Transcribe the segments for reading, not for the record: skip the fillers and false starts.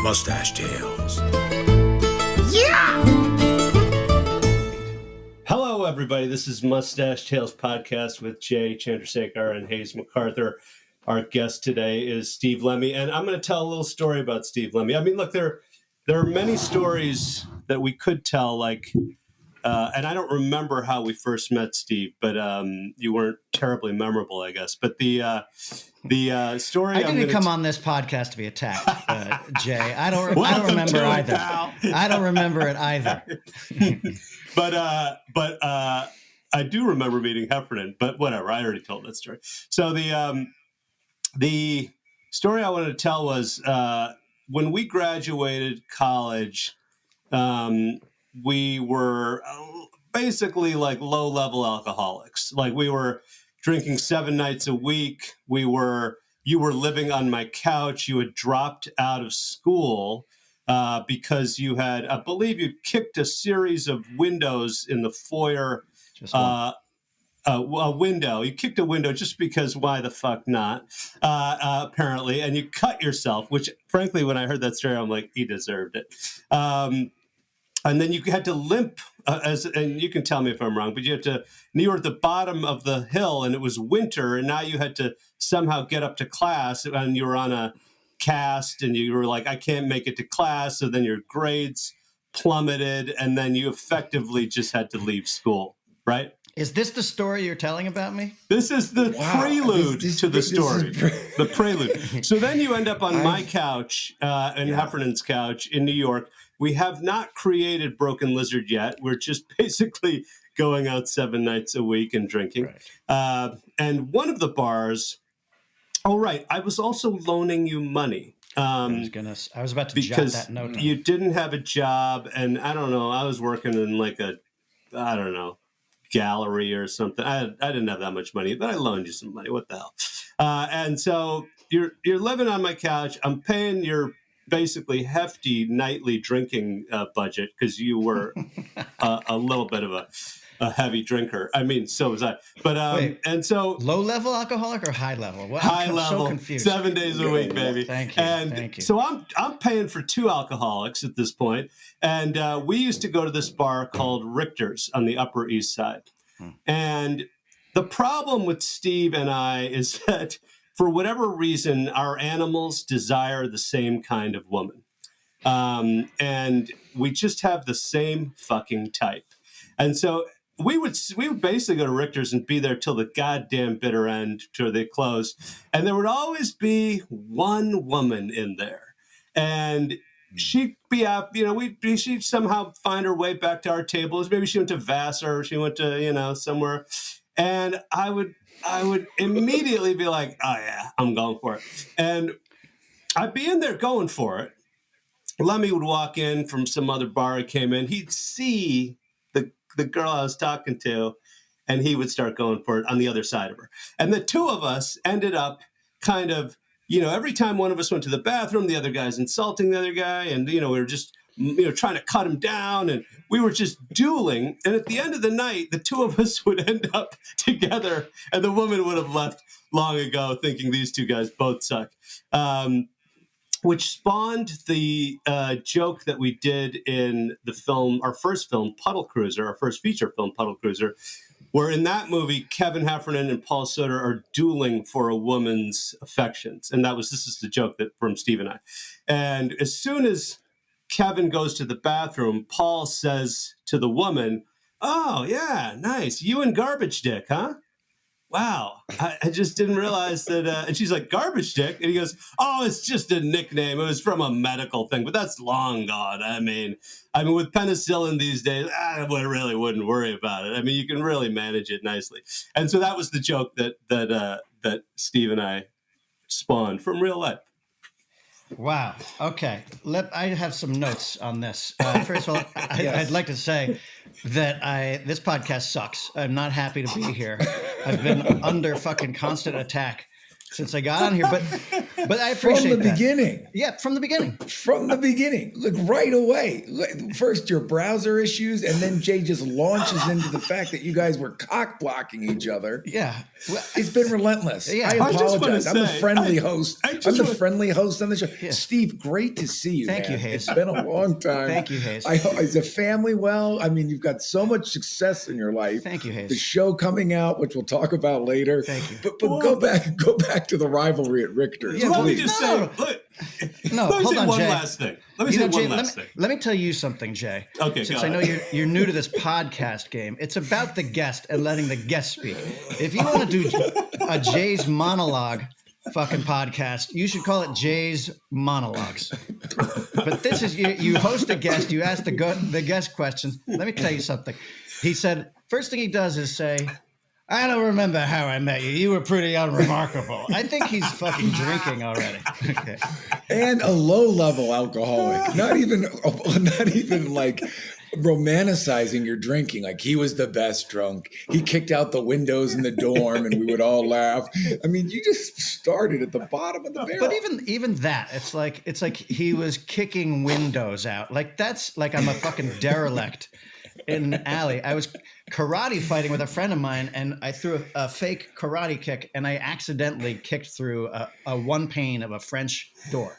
Mustache Tales. Yeah! Hello, everybody. This is Mustache Tales Podcast with Jay Chandrasekhar and Hayes MacArthur. Our guest today is Steve Lemme, and I'm going to tell a little story about Steve Lemme. I mean, look, there are many stories that we could tell, like, and I don't remember how we first met Steve, but you weren't terribly memorable, I guess. But the story I didn't come on this podcast to be attacked, Jay. I don't remember either. I don't remember it either. But I do remember meeting Heffernan. But whatever, I already told that story. So the story I wanted to tell was when we graduated college. We were basically like low-level alcoholics. Like we were drinking 7 nights a week. You were living on my couch. You had dropped out of school because you had, I believe you kicked a series of windows in the foyer. A window. You kicked a window just because why the fuck not, apparently. And you cut yourself, which frankly, when I heard that story, I'm like, he deserved it. And then you had to limp, and you can tell me if I'm wrong, but you were at the bottom of the hill and it was winter, and now you had to somehow get up to class, and you were on a cast, and you were like, I can't make it to class. So then your grades plummeted, and then you effectively just had to leave school, right? Is this the story you're telling about me? This is the prelude to the story. The prelude. So then you end up on my couch, and Heffernan's couch in New York. We have not created Broken Lizard yet. We're just basically going out 7 nights a week and drinking. Right. And one of the bars, I was also loaning you money. I was about to jot that note down. You didn't have a job, and I don't know, I was working in like gallery or something. I didn't have that much money, but I loaned you some money. What the hell? And so you're living on my couch. I'm paying your basically hefty nightly drinking budget because you were a little bit of a heavy drinker. I mean, so was I. But and so low level alcoholic or high level? Well, high I'm level, so confused. 7 days a week, baby. Thank you. And so I'm paying for 2 alcoholics at this point, and we used to go to this bar called Richter's on the Upper East Side. And the problem with Steve and I is that for whatever reason, our animals desire the same kind of woman. And we just have the same fucking type. And so we would basically go to Richter's and be there till the goddamn bitter end, till they closed. And there would always be one woman in there. And she'd be out, she'd somehow find her way back to our tables. Maybe she went to Vassar, or she went to, somewhere. And I would immediately be like, oh yeah, I'm going for it. And I'd be in there going for it. Lemmy would walk in from some other bar he came in. He'd see the girl I was talking to, and he would start going for it on the other side of her. And the two of us ended up kind of, every time one of us went to the bathroom, the other guy's insulting the other guy. And, we were just, trying to cut him down, and we were just dueling. And at the end of the night, the two of us would end up together, and the woman would have left long ago thinking these two guys both suck. Which spawned the joke that we did in the film, our first film, Puddle Cruiser, our first feature film, Puddle Cruiser, where in that movie, Kevin Heffernan and Paul Soter are dueling for a woman's affections. And this is the joke from Steve and I. And as soon as Kevin goes to the bathroom, Paul says to the woman, oh, yeah, nice. You and Garbage Dick, huh? Wow. I just didn't realize that. And she's like, Garbage Dick? And he goes, oh, it's just a nickname. It was from a medical thing, but that's long gone. I mean, with penicillin these days, I really wouldn't worry about it. I mean, you can really manage it nicely. And so that was the joke that Steve and I spawned from real life. Wow. Okay. I have some notes on this. First of all, I'd like to say that this podcast sucks. I'm not happy to be here. I've been under fucking constant attack since I got on here. But But I appreciate from the beginning. Yeah, from the beginning. From the beginning, look, right away. First, your browser issues, and then Jay just launches into the fact that you guys were cock blocking each other. Yeah, well, it's been relentless. Yeah. I apologize. I'm the friendly host. I'm the friendly host on the show. Yeah. Steve, great to see you. Thank man. you, Hayes. It's been a long time. Thank you, Hayes. Is the family well? I mean, you've got so much success in your life. Thank you, Hayes. The show coming out, which we'll talk about later. Thank you. But go back to the rivalry at Richter's. Yeah, let me please. just say, look, let me say one last thing. Let me tell you something, Jay. Okay, since I know you're new to this podcast game, it's about the guest and letting the guest speak. If you want to do a Jay's monologue fucking podcast, you should call it Jay's Monologues. But this is you host a guest, you ask the guest questions. Let me tell you something. He said, first thing he does is say, I don't remember how I met you. You were pretty unremarkable. I think he's fucking drinking already. Okay. And a low-level alcoholic. Not even like romanticizing your drinking. Like he was the best drunk. He kicked out the windows in the dorm and we would all laugh. I mean, you just started at the bottom of the barrel. But even that, it's like he was kicking windows out. Like that's like I'm a fucking derelict in an alley. I was karate fighting with a friend of mine, and I threw a fake karate kick, and I accidentally kicked through a one pane of a French door.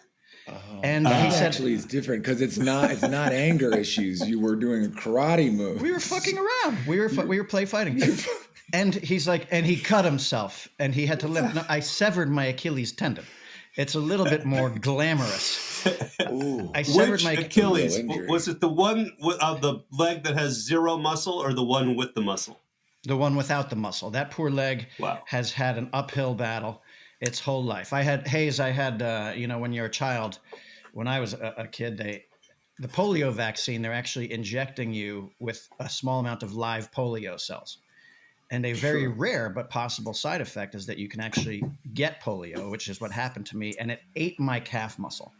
And he said, actually, it's different because it's not anger issues. You were doing a karate move. We were fucking around. We were play fighting. And he's like, and he cut himself, and he had to limp. No, I severed my Achilles tendon. It's a little bit more glamorous. Ooh. I severed my Achilles. Was it the one of the leg that has zero muscle, or the one with the muscle? The one without the muscle. That poor leg has had an uphill battle its whole life. I had when you're a child, when I was a kid, the polio vaccine, they're actually injecting you with a small amount of live polio cells. And a very rare but possible side effect is that you can actually get polio, which is what happened to me, and it ate my calf muscle.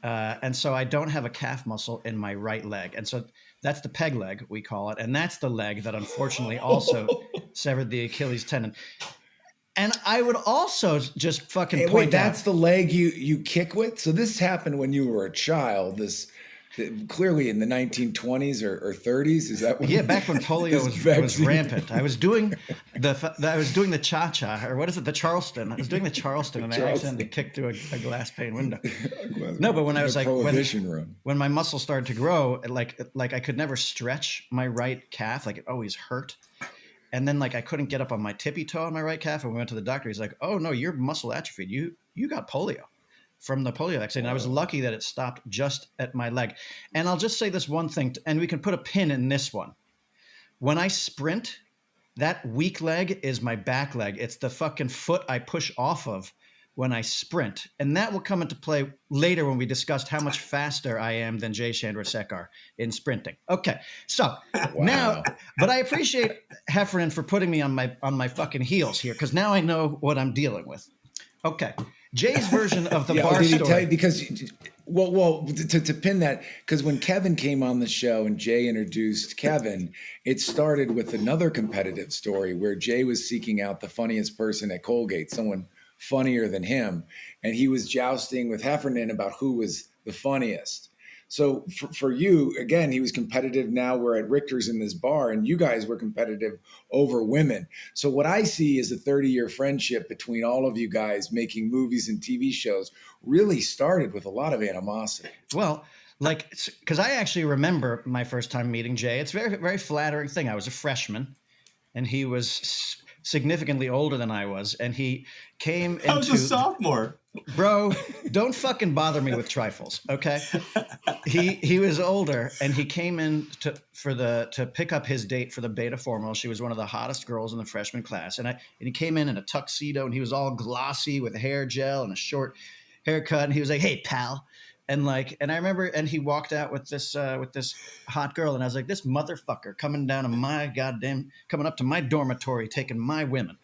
And so I don't have a calf muscle in my right leg. And so that's the peg leg, we call it. And that's the leg that unfortunately also severed the Achilles tendon. And I would also just fucking point out. That's the leg you kick with? So this happened when you were a child, clearly in the 1920s or 30s. Is that when? Yeah, back when polio was rampant. I was doing the cha-cha, or what is it, the Charleston. I was doing the Charleston, and I accidentally kicked through a glass pane window. No, but when I was like, when my muscle started to grow, like I could never stretch my right calf, like it always hurt. And then like I couldn't get up on my tippy toe on my right calf, and we went to the doctor. He's like, "Oh no, you're muscle atrophied. You got polio from the polio vaccine." And I was lucky that it stopped just at my leg. And I'll just say this one thing, and we can put a pin in this one. When I sprint, that weak leg is my back leg. It's the fucking foot I push off of when I sprint. And that will come into play later when we discussed how much faster I am than Jay Chandrasekhar in sprinting. Okay, so now, but I appreciate Heffernan for putting me on my fucking heels here, because now I know what I'm dealing with. Okay, Jay's version of the bar did he story. tell you, because, to pin that, because when Kevin came on the show and Jay introduced Kevin, it started with another competitive story where Jay was seeking out the funniest person at Colgate, someone funnier than him, and he was jousting with Heffernan about who was the funniest. So for you, again, he was competitive. Now we're at Richter's in this bar, and you guys were competitive over women. So what I see is a 30-year friendship between all of you guys making movies and TV shows really started with a lot of animosity. Well, because I actually remember my first time meeting Jay. It's a very, very flattering thing. I was a freshman, and he was significantly older than I was, and he came into... I was a sophomore. Bro, don't fucking bother me with trifles, okay? He was older, and he came in to pick up his date for the beta formal. She was one of the hottest girls in the freshman class, and he came in a tuxedo, and he was all glossy with hair gel and a short haircut, and he was like, "Hey, pal." And I remember, and he walked out with this hot girl, and I was like, this motherfucker coming up to my dormitory, taking my women.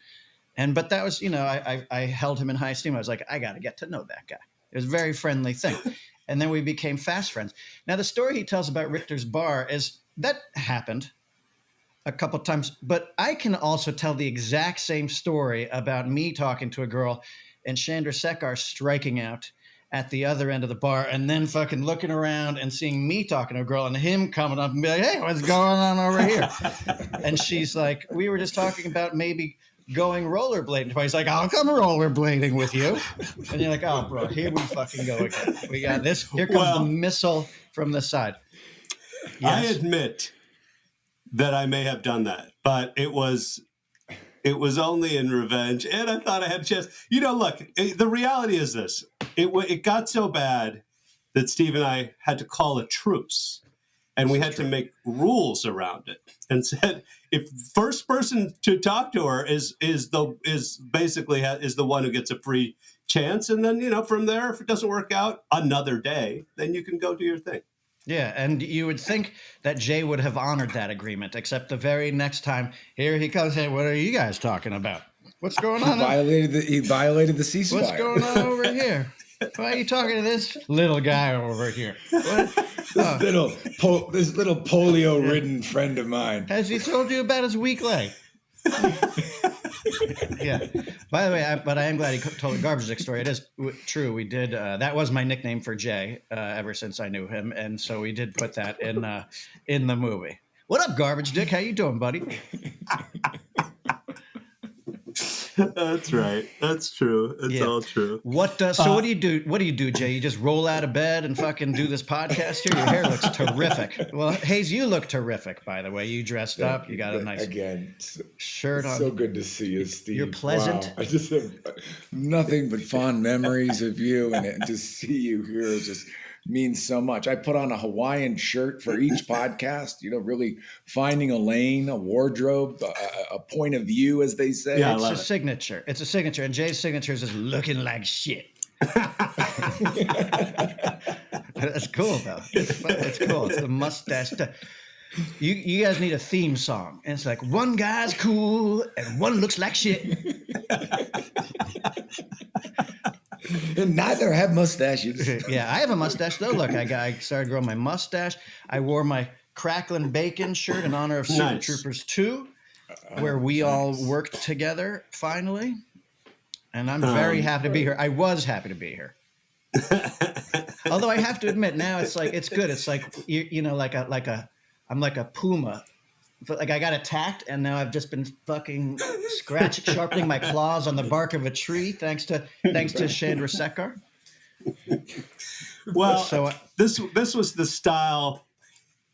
But that was, I held him in high esteem. I was like, I got to get to know that guy. It was a very friendly thing. And then we became fast friends. Now, the story he tells about Richter's bar is that happened a couple of times, but I can also tell the exact same story about me talking to a girl and Chandrasekhar striking out at the other end of the bar, and then fucking looking around and seeing me talking to a girl and him coming up and be like, hey, what's going on over here? And she's like, we were just talking about maybe going rollerblading. He's like, I'll come rollerblading with you. And you're like, oh, bro, here we fucking go again. We got this. Here comes the missile from the side. Yes. I admit that I may have done that, but it was only in revenge, and I thought I had a chance. Look, the reality is this. It got so bad that Steve and I had to call a truce, and we had to make rules around it, and said if first person to talk to her is the one who gets a free chance, and then from there, if it doesn't work out another day, then you can go do your thing. Yeah, and you would think that Jay would have honored that agreement, except the very next time, here he comes, hey, what are you guys talking about? What's going on? He violated the ceasefire. What's going on over here? Why are you talking to this little guy over here? What? This little polio-ridden friend of mine. Has he told you about his weak leg? Yeah. By the way, I am glad he told the garbage dick story. It is true. We did. That was my nickname for Jay ever since I knew him, and so we did put that in the movie. What up, garbage dick? How you doing, buddy? That's right. That's true. It's all true. What do you do? What do you do, Jay? You just roll out of bed and fucking do this podcast here? Your hair looks terrific. Well, Hayes, you look terrific, by the way. You dressed up. You got a nice shirt on. So good to see you, Steve. You're pleasant. Wow. I just have nothing but fond memories of you, and to see you here just means so much. I put on a Hawaiian shirt for each podcast, really finding a lane, a wardrobe, a point of view, as they say. Yeah, it's a signature. It's a signature. And Jay's signature is just looking like shit. That's cool, though. It's cool. It's the mustache. You guys need a theme song. And it's like, one guy's cool and one looks like shit. And neither have mustaches. Yeah, I have a mustache though. Look, I started growing my mustache. I wore my Cracklin' Bacon shirt in honor of Super Troopers 2, where we all worked together finally. And I'm very happy to be here. I was happy to be here. Although I have to admit, now it's good. It's like I'm like a puma. Like I got attacked, and now I've just been fucking sharpening my claws on the bark of a tree, thanks to Chandrasekhar. Well, so this was the style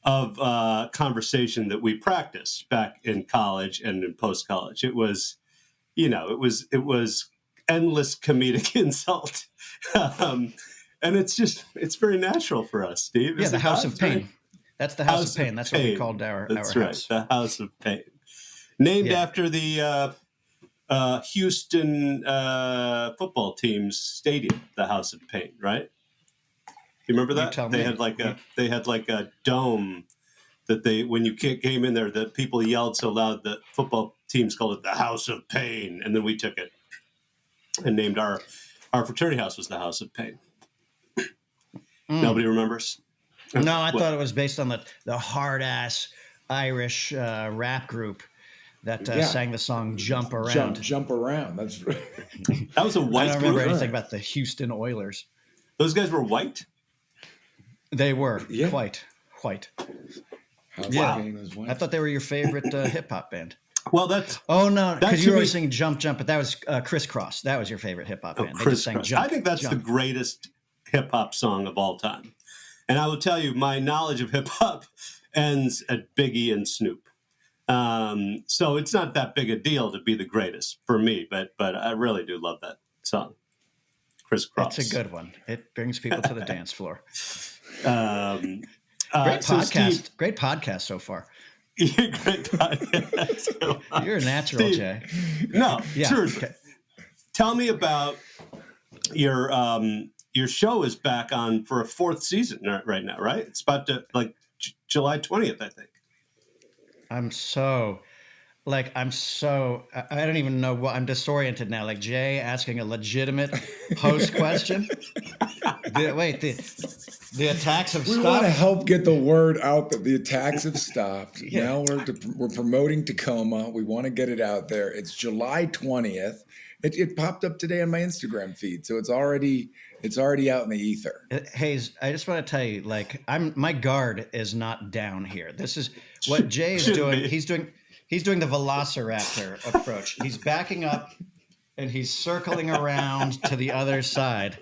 of conversation that we practiced back in college and in post college. It was, it was endless comedic insult, and it's very natural for us, Steve. Yeah, the House of Pain. Right? That's the House of Pain. That's what we called our That's our right, house. The House of Pain. Named after the Houston football team's stadium, the House of Pain, right? You remember that? They had like a dome that when you came in there, that people yelled so loud that football teams called it the House of Pain, and then we took it and named our fraternity house was the House of Pain. Nobody remembers? No, I thought it was based on the hard-ass Irish rap group that sang the song Jump Around. Jump Around. That's right. That was a white group. I don't remember anything about the Houston Oilers. Those guys were white? They were. White. Yeah. I thought they were your favorite hip-hop band. Well, that's... Oh, no, because you were always singing Jump, Jump, but that was Crisscross. That was your favorite hip-hop band. They just sang Jump. I think that's the greatest hip-hop song of all time. And I will tell you, my knowledge of hip-hop ends at Biggie and Snoop. So it's not that big a deal to be the greatest for me, but I really do love that song. Crisscross. It's a good one. It brings people to the dance floor. Great podcast. Steve, great podcast so far. Great podcast. You're a natural, Steve, Jay. No, sure. Okay. Tell me about your show is back on for a fourth season right now, right? It's about to July 20th, I think. I don't even know what, I'm disoriented now. Like Jay asking a legitimate host question. The attacks have stopped. We want to help get the word out that the attacks have stopped. Now we're promoting Tacoma. We want to get it out there. It's July 20th. It popped up today on my Instagram feed, so it's already out in the ether. Hayes, I just want to tell you, like, my guard is not down here. This is what Jay is doing. He's doing the Velociraptor approach. He's backing up and he's circling around to the other side.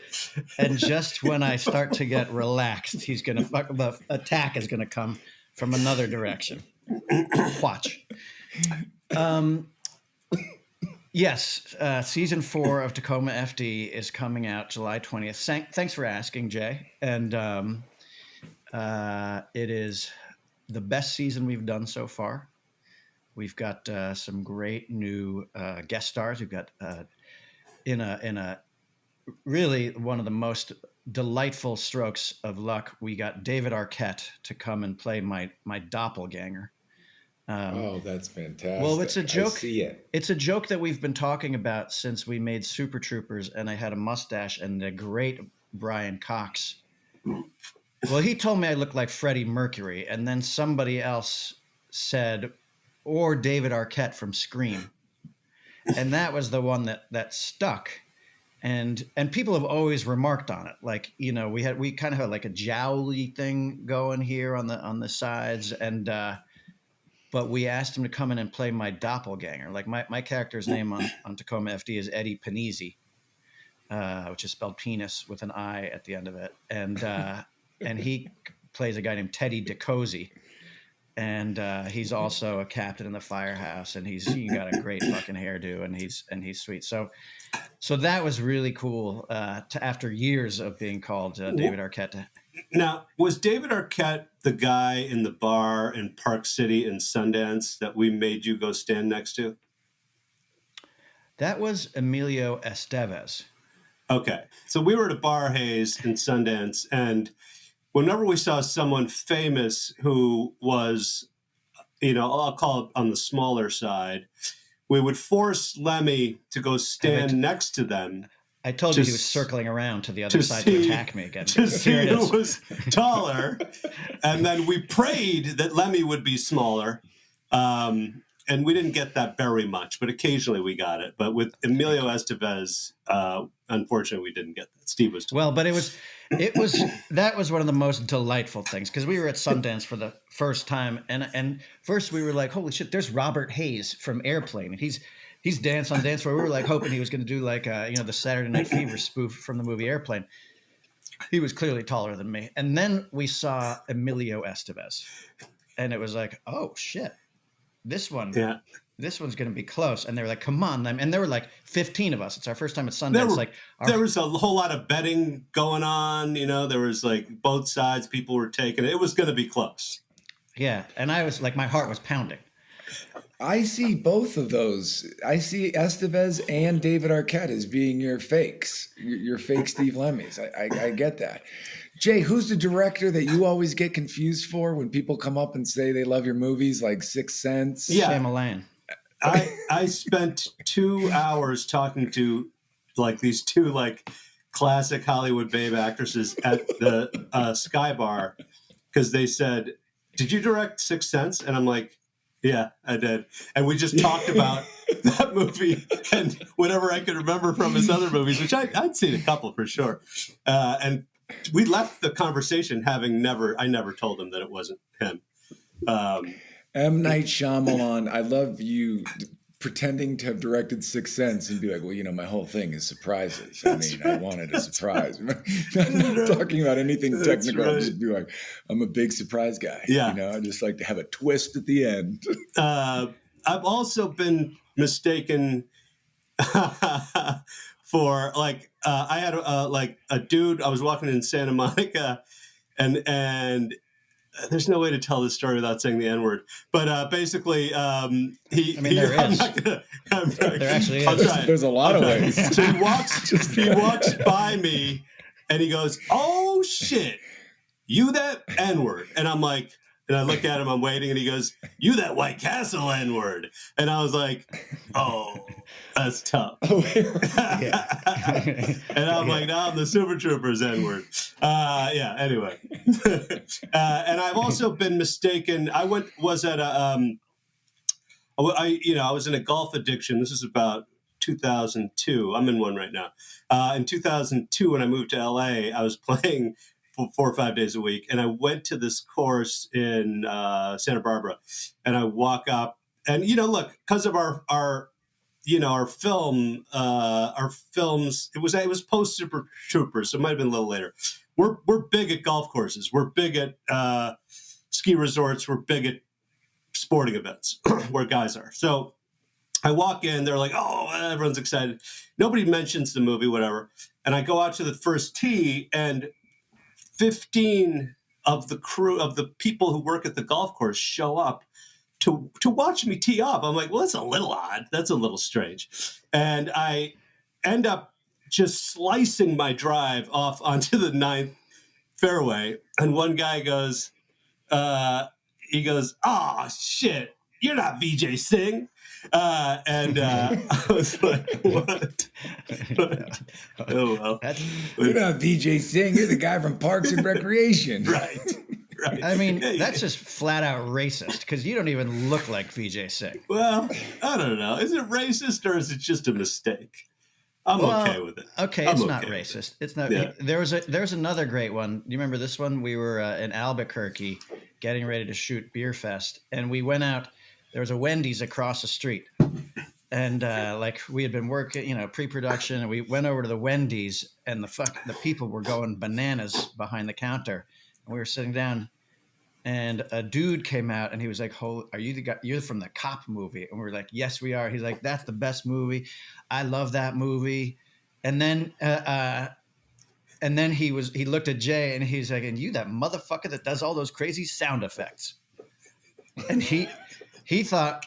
And just when I start to get relaxed, the attack is gonna come from another direction. Watch. Yes, season 4 of Tacoma FD is coming out July 20th. Thanks for asking, Jay. And it is the best season we've done so far. We've got some great new guest stars. We've got in a really one of the most delightful strokes of luck, we got David Arquette to come and play my doppelganger. That's fantastic. Well, it's a joke. I see it. It's a joke that we've been talking about since we made Super Troopers, and I had a mustache, and the great Brian Cox. Well, he told me I looked like Freddie Mercury, and then somebody else said, or David Arquette from Scream. And that was the one that stuck. And people have always remarked on it. Like, you know, we kind of had like a jowly thing going here on the sides, and but we asked him to come in and play my doppelganger. Like my character's name on Tacoma FD is Eddie Panizzi, which is spelled penis with an I at the end of it. And he plays a guy named Teddy DeCozy. And he's also a captain in the firehouse, and he's got a great fucking hairdo, and he's sweet. So that was really cool. After years of being called David Arquette. Now, was David Arquette the guy in the bar in Park City in Sundance that we made you go stand next to? That was Emilio Estevez. Okay, so we were at a bar, Hayes, in Sundance, and whenever we saw someone famous who was, I'll call it on the smaller side, we would force Lemme to go stand next to them. I told you he was circling around to the other side to attack me again. To see who was taller. And then we prayed that Lemme would be smaller. And we didn't get that very much, but occasionally we got it. But with Emilio Estevez, unfortunately, we didn't get that. Steve was taller. Well, but that was one of the most delightful things, because we were at Sundance for the first time, and first we were like, holy shit, there's Robert Hayes from Airplane, and he's Dance on Dance Floor. We were like hoping he was going to do like the Saturday Night Fever spoof from the movie Airplane. He was clearly taller than me, and then we saw Emilio Estevez, and it was like, oh shit, this one. Yeah. This one's going to be close. And they were like, come on. And there were like 15 of us. It's our first time at Sundance. There was a whole lot of betting going on. There was like both sides. People were taking it. It was going to be close. Yeah. And I was like, my heart was pounding. I see both of those. I see Estevez and David Arquette as being your fakes, your fake Steve Lemmes. I get that. Jay, who's the director that you always get confused for when people come up and say they love your movies, like Sixth Sense? Yeah. Shyamalan. I spent 2 hours talking to like these two like classic Hollywood babe actresses at the Sky Bar, because they said, did you direct Sixth Sense? And I'm like, yeah, I did. And we just talked about that movie and whatever I could remember from his other movies, which I'd seen a couple for sure. And we left the conversation I never told him that it wasn't him. M. Night Shyamalan, I love you pretending to have directed Sixth Sense and be like, well, my whole thing is surprises. I wanted a surprise. Not talking about anything technical. Right. Just be like, I'm a big surprise guy. Yeah. I just like to have a twist at the end. I've also been mistaken for like, I had a dude, I was walking in Santa Monica and there's no way to tell this story without saying the N-word. But basically, there is. There actually is. I'll try it. There's a lot of ways. So he walks by me, and he goes, "Oh shit, you that N-word?" And I'm like, and I look at him, I'm waiting, and he goes, "You that White Castle N-word?" And I was like, "Oh, that's tough." And I'm like, "No, I'm the Super Troopers N-word." Anyway. And I've also been mistaken. I was in a golf addiction. This is about 2002. I'm in one right now. In 2002, when I moved to LA, I was playing for 4 or 5 days a week. And I went to this course in Santa Barbara, and I walk up and, look, because of our films, it was post Super Troopers. So it might've been a little later. We're big at golf courses. We're big at ski resorts. We're big at sporting events where guys are. So I walk in, they're like, oh, everyone's excited. Nobody mentions the movie, whatever. And I go out to the first tee, and 15 of the crew of the people who work at the golf course show up to watch me tee off. I'm like, well, that's a little odd. That's a little strange. And I end up just slicing my drive off onto the 9th fairway. And one guy goes, oh, shit, you're not VJ Singh. I was like, what? Oh, well. You're not VJ Singh. You're the guy from Parks and Recreation. Right. I mean, that's just flat out racist, because you don't even look like VJ Singh. Well, I don't know. Is it racist, or is it just a mistake? I'm okay with it. Okay, it's not racist. It's not. Yeah. There's another great one. Do you remember this one? We were in Albuquerque getting ready to shoot Beer Fest, and we went out. There was a Wendy's across the street, and we had been working, pre-production, and we went over to the Wendy's, and the people were going bananas behind the counter, and we were sitting down, and a dude came out, and he was like, "Are you the guy? You're from the Cop movie?" And we were like, "Yes, we are." He's like, "That's the best movie. I love that movie." And then he looked at Jay, and he's like, "And you, that motherfucker that does all those crazy sound effects?" And he thought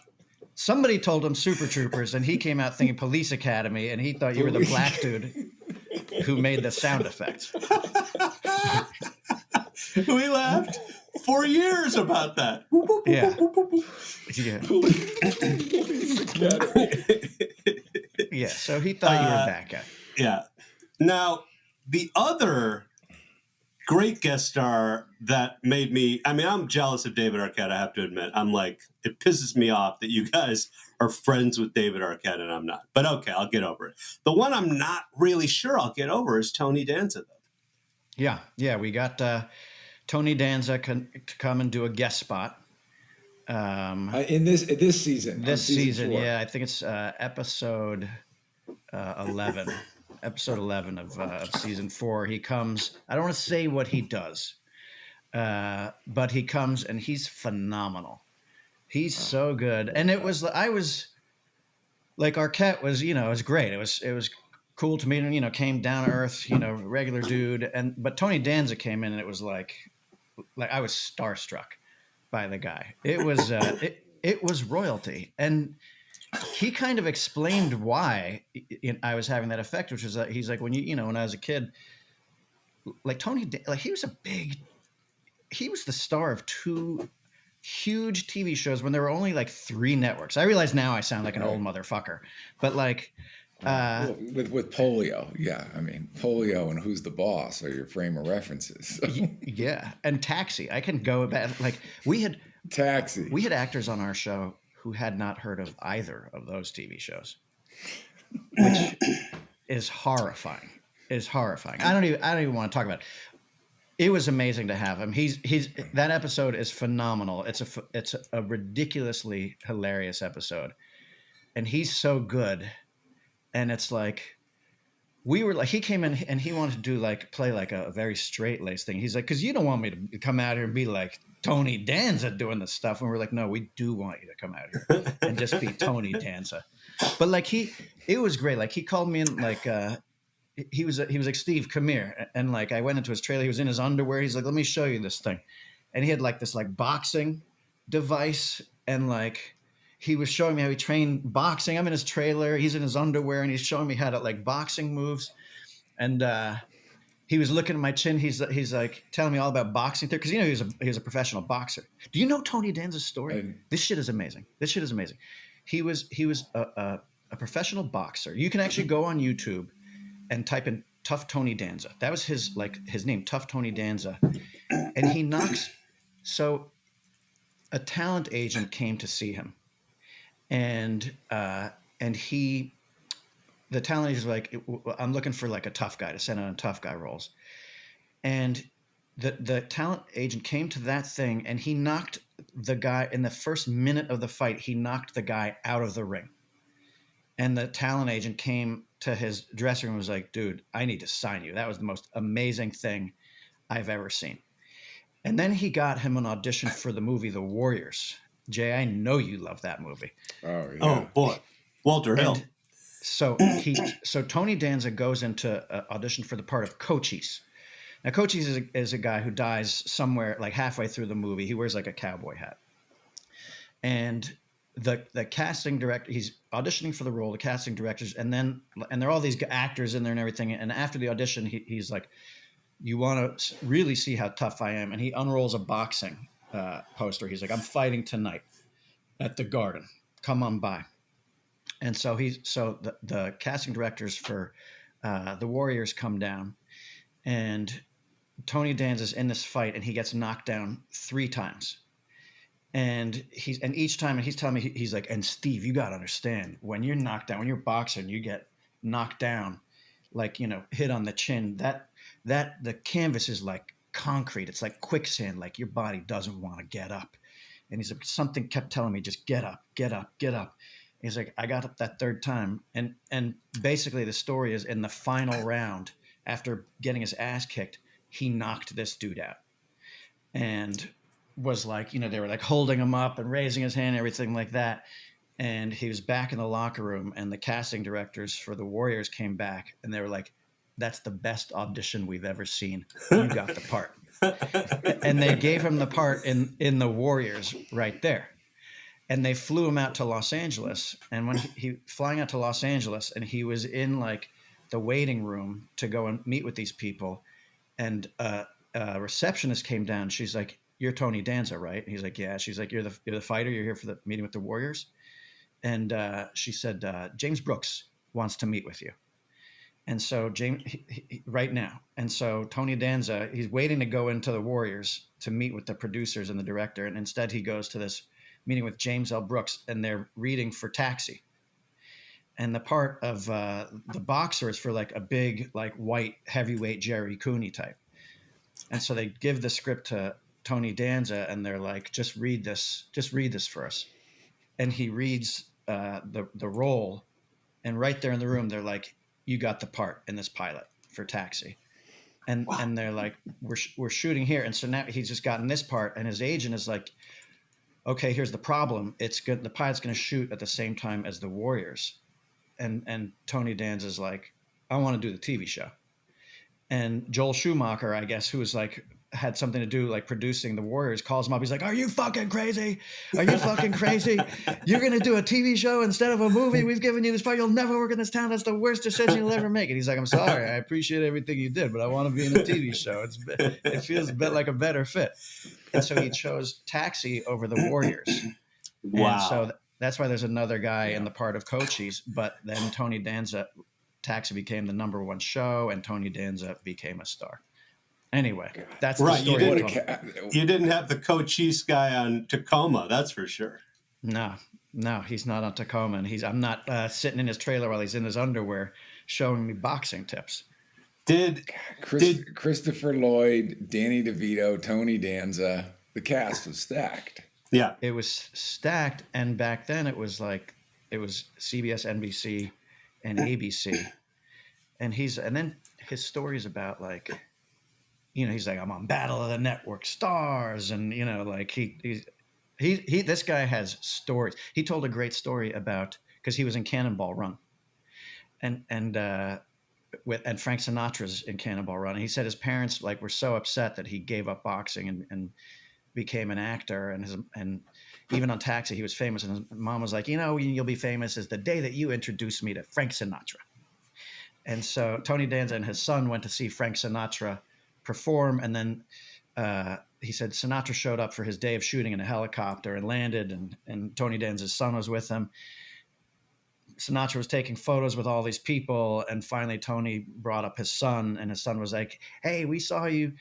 somebody told him Super Troopers, and he came out thinking Police Academy, and he thought you were the black dude who made the sound effects. We laughed for years about that. Yeah. Yeah. So he thought you were that guy. Yeah. Now, the other great guest star that made me, I'm jealous of David Arquette, I have to admit. I'm like, it pisses me off that you guys are friends with David Arquette and I'm not. But okay, I'll get over it. The one I'm not really sure I'll get over is Tony Danza, though. Yeah. We got Tony Danza to come and do a guest spot. In this season. This season, 4. yeah. I think it's episode 11. Episode 11 of season 4. He comes. I don't want to say what he does, but he comes and he's phenomenal. He's so good. And I was like, Arquette was, it was great. It was cool to meet him, came down to earth, regular dude. But Tony Danza came in, and it was like I was starstruck by the guy. It was, it was royalty. And he kind of explained why I was having that effect, which was that he's like, when I was a kid, like Tony, like he was the star of 2 huge TV shows when there were only like 3 networks. I realize now I sound like an old motherfucker, but like with Polio, yeah. Polio and Who's the Boss are your frame of references. Yeah, and Taxi. I can go back. Like we had actors on our show who had not heard of either of those TV shows, which is horrifying. I don't even want to talk about it. It was amazing to have him. That episode is phenomenal. It's a ridiculously hilarious episode, and he's so good. And it's like we were like, he came in and he wanted to play like a very straight laced thing. He's like, because you don't want me to come out here and be like Tony Danza doing this stuff. And we're like, no, we do want you to come out here and just be Tony Danza. But like it was great. Like he called me in, like he was like, Steve, come here. And like I went into his trailer. He was in his underwear. He's like, let me show you this thing. And he had like this like boxing device, and like he was showing me how he trained boxing. I'm in his trailer. He's in his underwear, and he's showing me how to like boxing moves. And he was looking at my chin. He's like telling me all about boxing because he was a professional boxer. Do you know Tony Danza's story? This shit is amazing. He was a professional boxer. You can actually go on YouTube and type in Tough Tony Danza. That was his name, Tough Tony Danza. And he knocks. So a talent agent came to see him. And he the talent agent was like, I'm looking for like a tough guy to send on tough guy roles. And the talent agent came to that thing and he knocked the guy in the first minute of the fight. He knocked the guy out of the ring. And the talent agent came to his dressing room and was like, dude, I need to sign you. That was the most amazing thing I've ever seen. And then he got him an audition for the movie The Warriors. Jay, I know you love that movie. Oh, yeah. Oh, boy. Walter Hill. And so Tony Danza goes into audition for the part of Cochise. Now, Cochise is a guy who dies somewhere like halfway through the movie. He wears like a cowboy hat. And the casting director, he's auditioning for the role, the casting directors, and there are all these actors in there and everything. And after the audition, he's like, you want to really see how tough I am. And he unrolls a boxing poster. He's like, I'm fighting tonight at the Garden. Come on by. And so the casting directors for the Warriors come down, and Tony Danza's in this fight, and he gets knocked down 3 times. And each time, and he's telling me, he's like, and Steve, you got to understand, when you're knocked down, when you're boxing, you get knocked down, like, hit on the chin, that the canvas is like concrete. It's like quicksand, like your body doesn't want to get up. And he's like, something kept telling me, just get up, get up, get up. He's like, I got up that 3rd time. And basically the story is, in the final round, after getting his ass kicked, he knocked this dude out. And was like, they were like holding him up and raising his hand and everything like that. And he was back in the locker room, and the casting directors for the Warriors came back, and they were like, that's the best audition we've ever seen. You got the part. And they gave him the part in the Warriors right there. And they flew him out to Los Angeles. And when he flying out to Los Angeles, and he was in like the waiting room to go and meet with these people, and a receptionist came down. She's like, you're Tony Danza, right? And he's like, yeah. She's like, you're the fighter. You're here for the meeting with the Warriors. And she said, James Brooks wants to meet with you. And so James, right now. And so Tony Danza, he's waiting to go into the Warriors to meet with the producers and the director. And instead he goes to this meeting with James L. Brooks, and they're reading for Taxi. And the part of the boxer is for like a big, like white heavyweight Jerry Cooney type. And so they give the script to Tony Danza, and they're like, just read this for us. And he reads the role, and right there in the room, they're like, you got the part in this pilot for Taxi. And wow. And they're like, we're shooting here. And so now he's just gotten this part, and his agent is like, okay, here's the problem. It's good. The pilot's going to shoot at the same time as the Warriors. And Tony Danza's like, I want to do the TV show. And Joel Schumacher, I guess, who was like, had something to do like producing the Warriors, calls him up. He's like, are you fucking crazy? Are you fucking crazy? You're going to do a TV show instead of a movie? We've given you this part. You'll never work in this town. That's the worst decision you'll ever make. And he's like, I'm sorry. I appreciate everything you did, but I want to be in a TV show. It feels a bit like a better fit. And so he chose Taxi over the Warriors. Wow. And so that's why there's another guy in the part of Cochise, but then Tony Danza, Taxi became the #1 show, and Tony Danza became a star. Anyway, that's right. The story. You didn't have the Cochise guy on Tacoma, that's for sure. No, he's not on Tacoma, and I'm not sitting in his trailer while he's in his underwear showing me boxing tips. Christopher Lloyd, Danny DeVito, Tony Danza, the cast was stacked. Yeah, it was stacked, and back then it was CBS, NBC, and ABC, and then his stories about like, he's like, I'm on Battle of the Network Stars, and like he this guy has stories. He told a great story about, because he was in Cannonball Run, and Frank Sinatra's in Cannonball Run, and he said his parents like were so upset that he gave up boxing and became an actor, and even on Taxi he was famous, and his mom was like, you'll be famous is the day that you introduced me to Frank Sinatra. And so Tony Danza and his son went to see Frank Sinatra perform, and then he said Sinatra showed up for his day of shooting in a helicopter and landed, and Tony Danza's son was with him. Sinatra was taking photos with all these people, and finally Tony brought up his son, and his son was like, "Hey, we saw you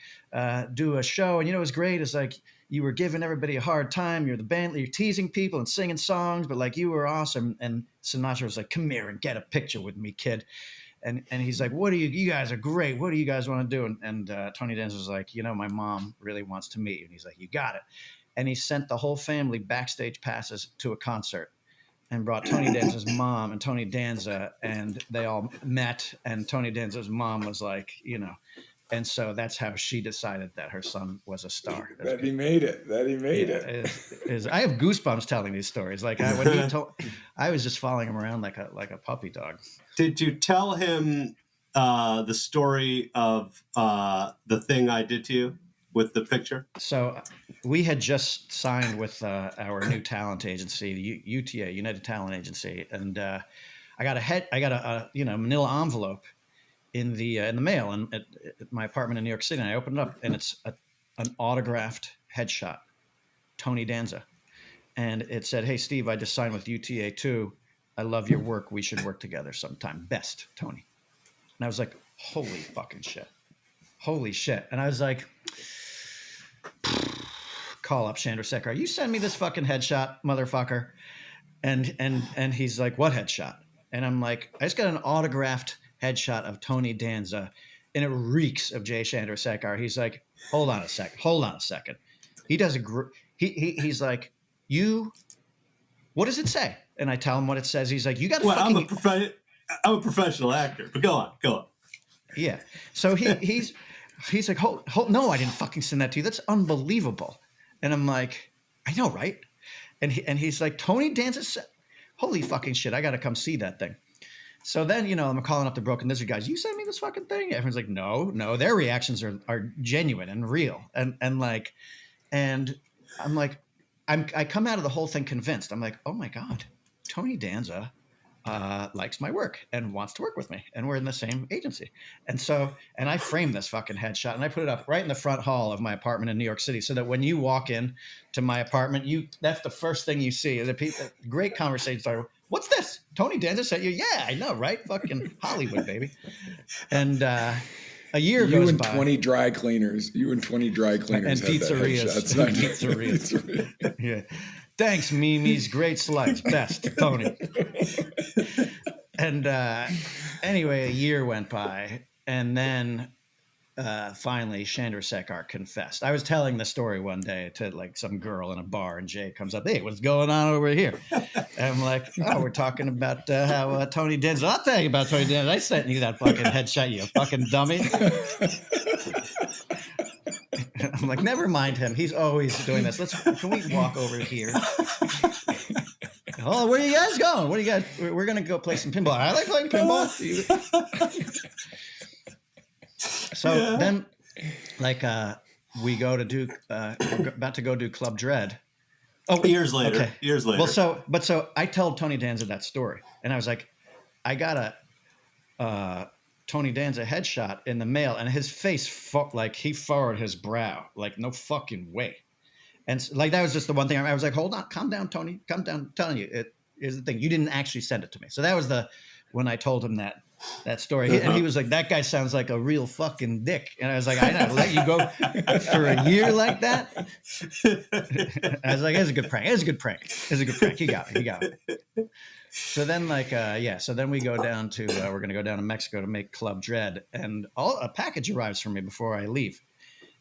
do a show, and it was great. It's like you were giving everybody a hard time. You're the band, you're teasing people and singing songs, but like you were awesome." And Sinatra was like, "Come here and get a picture with me, kid." And he's like, "What do you guys are great. What do you guys want to do?" And Tony Danza was like, "My mom really wants to meet you." And he's like, "You got it." And he sent the whole family backstage passes to a concert, and brought Tony Danza's mom and Tony Danza, and they all met. And Tony Danza's mom was like, and so that's how she decided that her son was a star. That he made it. I have goosebumps telling these stories. Like when he told, I was just following him around like a puppy dog. Did you tell him the story of the thing I did to you with the picture? So we had just signed with our new talent agency, the UTA, United Talent Agency, and I got a manila envelope in the mail and at my apartment in New York City, and I opened it up, and it's an autographed headshot, Tony Danza, and it said, "Hey Steve, I just signed with UTA too. I love your work. We should work together sometime. Best, Tony." And I was like, "Holy fucking shit, holy shit!" And I was like, call up Chandrasekhar. "You send me this fucking headshot, motherfucker." And he's like, "What headshot?" And I'm like, "I just got an autographed headshot of Tony Danza, and it reeks of Jay Chandrasekhar." He's like, hold on a second. He does he's like, what does it say?" And I tell him what it says. He's like, "You got to I'm a professional actor, but go on. Yeah. So he's like, hold, no, I didn't fucking send that to you. That's unbelievable." And I'm like, "I know, right?" And he's like, "Tony Danza, holy fucking shit, I got to come see that thing." So then, I'm calling up the Broken Lizard guys. "You sent me this fucking thing?" Everyone's like, no, their reactions are genuine and real. And I'm like, I come out of the whole thing convinced. I'm like, oh my God, Tony Danza likes my work and wants to work with me, and we're in the same agency. And I framed this fucking headshot, and I put it up right in the front hall of my apartment in New York City, so that when you walk in to my apartment, that's the first thing you see. The people, great conversations are, "What's this? Tony Danza sent you?" "Yeah, I know, right? Fucking Hollywood, baby." And a year goes by. 20 dry cleaners. You and 20 dry cleaners. And pizzerias. Pizzerias. Yeah. "Thanks, Mimi's. Great slice. Best, Tony." And anyway, a year went by, and then finally Chandrasekhar confessed. I was telling the story one day to like some girl in a bar, and Jay comes up, "Hey, what's going on over here?" And I'm like, "Oh, we're talking about how Tony Danza." "I'll tell you about Tony Danza. I sent you that fucking headshot, you fucking dummy." I'm like, "Never mind him. He's always doing this. Can we walk over here?" "Oh, where are you guys going? What do you guys? We're going to go play some pinball." "I like playing pinball." So then, like, we go to do, we're about to go do Club Dread. Oh, years later. Well, so I told Tony Danza that story, and I was like, "I got a Tony Danza headshot in the mail," and his face, he furrowed his brow, like, no fucking way. And like, that was just the one thing I was like, "Hold on, calm down, Tony, calm down. I'm telling you, here's the thing. You didn't actually send it to me." So that was when I told him that story. And he was like, "That guy sounds like a real fucking dick." And I was like, "I know, let you go for a year like that." I was like, "It's a good prank. It's a good prank. He got it. So then so then we go down to, we're going to go down to Mexico to make Club Dread, and a package arrives for me before I leave.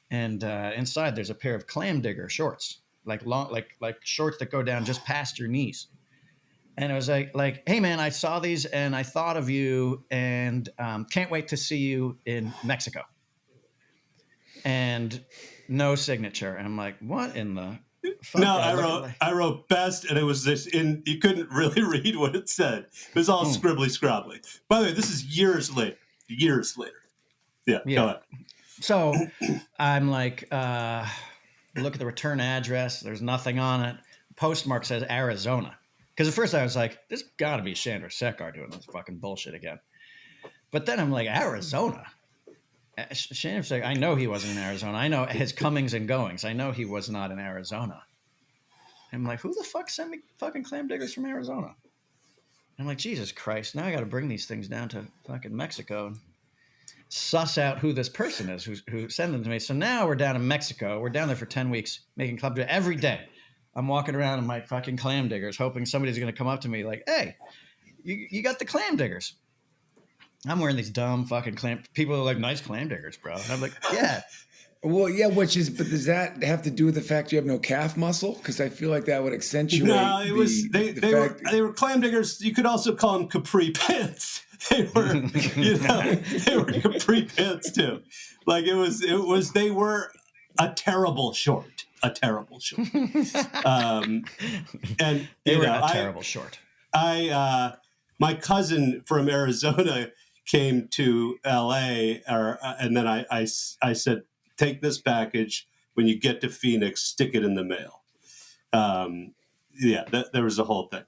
And inside there's a pair of clam digger shorts, like long, like shorts that go down just past your knees. And I was like, "Hey man, I saw these and I thought of you, and can't wait to see you in Mexico." And no signature. And I'm like, "What in the fuck?" No, I wrote best, and it was this. You couldn't really read what it said. It was all scribbly scrabbly. By the way, this is years later. Yeah. Go ahead. So I'm like, look at the return address. There's nothing on it. Postmark says Arizona. Because at first I was like, "There's got to be Chandrasekhar doing this fucking bullshit again." But then I'm like, Arizona? Chandrasekhar, I know he wasn't in Arizona. I know his comings and goings. I know he was not in Arizona. I'm like, who the fuck sent me fucking clam diggers from Arizona? I'm like, Jesus Christ, now I got to bring these things down to fucking Mexico and suss out who this person is who sent them to me. So now we're down in Mexico. We're down there for 10 weeks making club every day. I'm walking around in my fucking clam diggers, hoping somebody's going to come up to me like, hey, you got the clam diggers. I'm wearing these dumb fucking clam. People are like, nice clam diggers, bro. And I'm like, yeah. Well, yeah, but does that have to do with the fact you have no calf muscle? Because I feel like that would accentuate. No, it was they were clam diggers. You could also call them capri pants. They were, they were capri pants too. Like it was. They were a terrible short. And they were a terrible short. My cousin from Arizona came to LA, and then I said, take this package. When you get to Phoenix, stick it in the mail. There was a whole thing.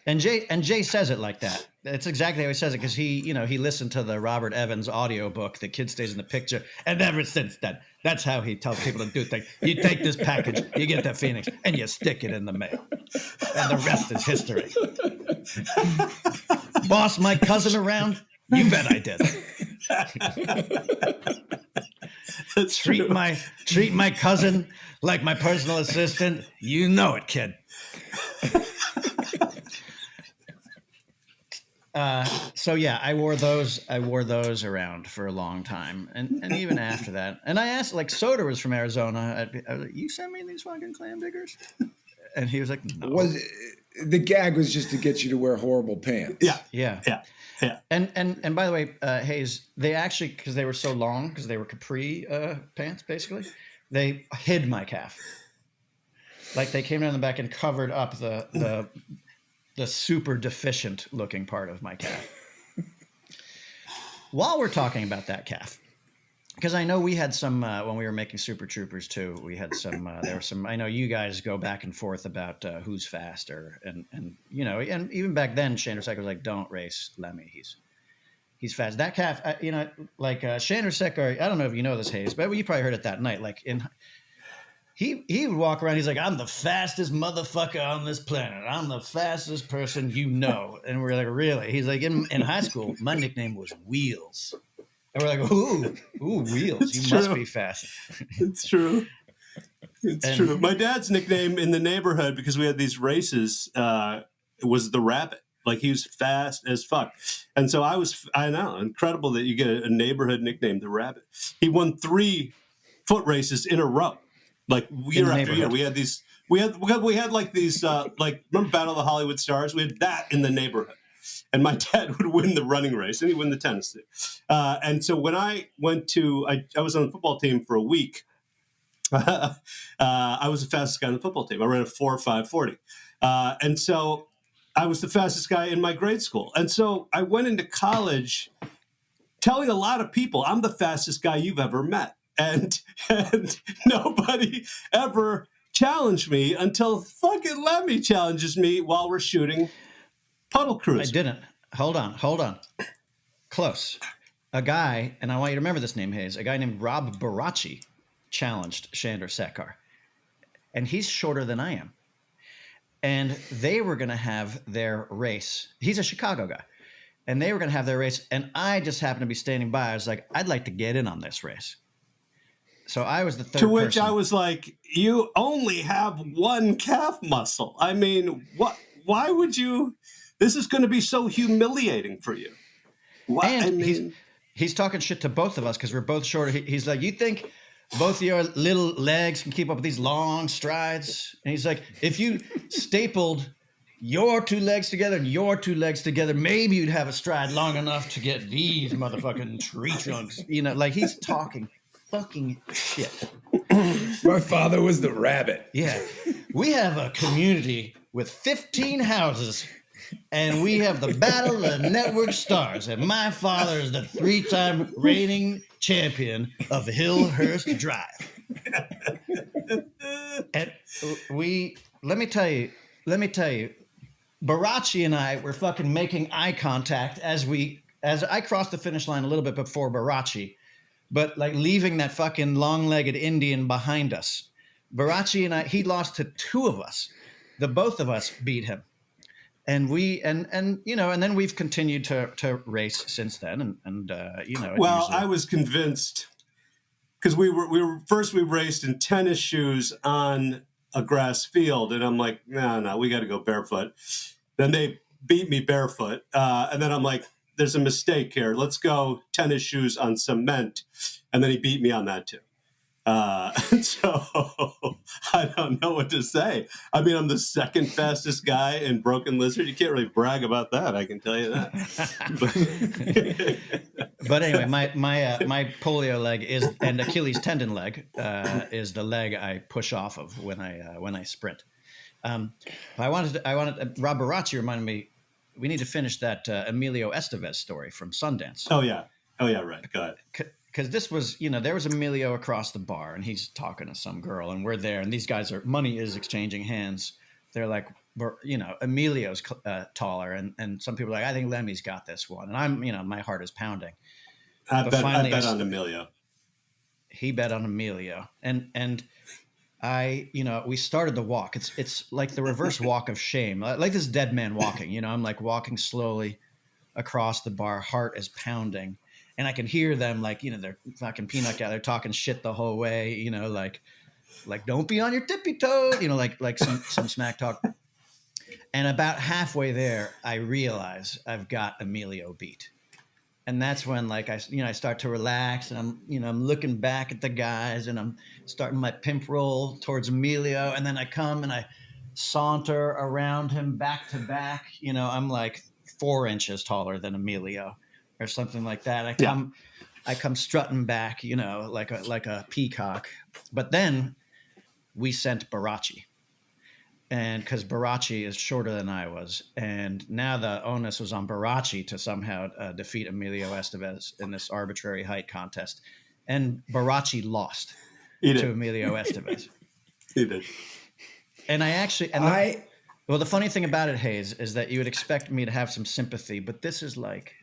And Jay says it like that. That's exactly how he says it, because he listened to the Robert Evans audiobook, The Kid Stays in the Picture, and ever since then, that's how he tells people to do things. You take this package, you get to Phoenix, and you stick it in the mail. And the rest is history. Boss my cousin around? You bet I did. Treat my cousin like my personal assistant. You know it, kid. So yeah, I wore those around for a long time, and even after that. And I asked, like, Soder was from Arizona. I was like, you sent me these fucking clam diggers? And he was like, no. The gag was just to get you to wear horrible pants? Yeah. And by the way, Hayes, they actually, because they were so long, because they were capri pants, basically, they hid my calf. Like, they came down the back and covered up the super deficient looking part of my calf. While we're talking about that calf, because I know we had some when we were making Super Troopers too. We had some. There were some. I know you guys go back and forth about who's faster, and and even back then, Chandrasekhar was like, "Don't race Lemme. He's fast." That calf, Chandrasekhar. I don't know if you know this, Hayes, but you probably heard it that night. Like he would walk around. He's like, "I'm the fastest motherfucker on this planet. I'm the fastest person you know." And we're like, "Really?" He's like, "In high school, my nickname was Wheels." And we're like, ooh, Wheels, you must be fast. It's true. It's true. My dad's nickname in the neighborhood, because we had these races, was the Rabbit. Like, he was fast as fuck. And so I know, incredible that you get a neighborhood nickname, the Rabbit. He won 3 foot races in a row, like year after year. We had like these, remember Battle of the Hollywood Stars? We had that in the neighborhood. And my dad would win the running race, and he'd win the tennis thing. And so when I went I was on the football team for a week. I was the fastest guy on the football team. I ran a 4.540. And so I was the fastest guy in my grade school. And so I went into college telling a lot of people, I'm the fastest guy you've ever met. And nobody ever challenged me until fucking Lemme challenges me while we're shooting Puddle Cruiser. I didn't. Hold on. Close. A guy, and I want you to remember this name, Hayes, a guy named Rob Baracci challenged Chandrasekhar. And he's shorter than I am. And they were going to have their race. He's a Chicago guy. And they were going to have their race. And I just happened to be standing by. I was like, I'd like to get in on this race. So I was the third person. To which I was like, you only have one calf muscle. I mean, what? Why would you? This is going to be so humiliating for you. What? And he's talking shit to both of us because we're both shorter. He's like, you think both of your little legs can keep up with these long strides? And he's like, if you stapled your 2 legs together and your 2 legs together, maybe you'd have a stride long enough to get these motherfucking tree trunks. Like, he's talking fucking shit. My father was the Rabbit. Yeah. We have a community with 15 houses, and we have the Battle of the Network Stars, and my father is the 3-time reigning champion of Hillhurst Drive. And let me tell you, Baracci and I were fucking making eye contact as I crossed the finish line a little bit before Baracci, but like leaving that fucking long-legged Indian behind us. Baracci and I, he lost to 2 of us. The both of us beat him. and then we've continued to race since then. And well, I was convinced because we raced in tennis shoes on a grass field, and I'm like, no, we got to go barefoot. Then they beat me barefoot, and then I'm like, there's a mistake here. Let's go tennis shoes on cement, and then he beat me on that too. So I don't know what to say. I mean, I'm the second fastest guy in Broken Lizard. You can't really brag about that. I can tell you that. But anyway, my polio leg and Achilles tendon leg is the leg I push off of when I sprint. I wanted Rob Baracci reminded me we need to finish that Emilio Estevez story from Sundance. Oh yeah, right. Go ahead. Because this was, there was Emilio across the bar, and he's talking to some girl, and we're there, and these guys money is exchanging hands. They're like, Emilio's taller, and some people are like, I think Lemme's got this one, and I'm, my heart is pounding. I bet on Emilio. He bet on Emilio, and I, we started the walk. It's like the reverse walk of shame, like this dead man walking. I'm like walking slowly across the bar, heart is pounding. And I can hear them like, they're fucking peanut gallery, they're talking shit the whole way, like don't be on your tippy toes, like some smack talk. And about halfway there, I realize I've got Emilio beat. And that's when I start to relax, and I'm looking back at the guys, and I'm starting my pimp roll towards Emilio. And then I come and I saunter around him back to back. I'm like 4 inches taller than Emilio. Or something like that. I come strutting back, like a peacock. But then we sent Baracci, and because Baracci is shorter than I was, and now the onus was on Baracci to somehow defeat Emilio Estevez in this arbitrary height contest, and Baracci lost to Emilio Estevez. He did. And well, the funny thing about it, Hayes, is that you would expect me to have some sympathy, but this is like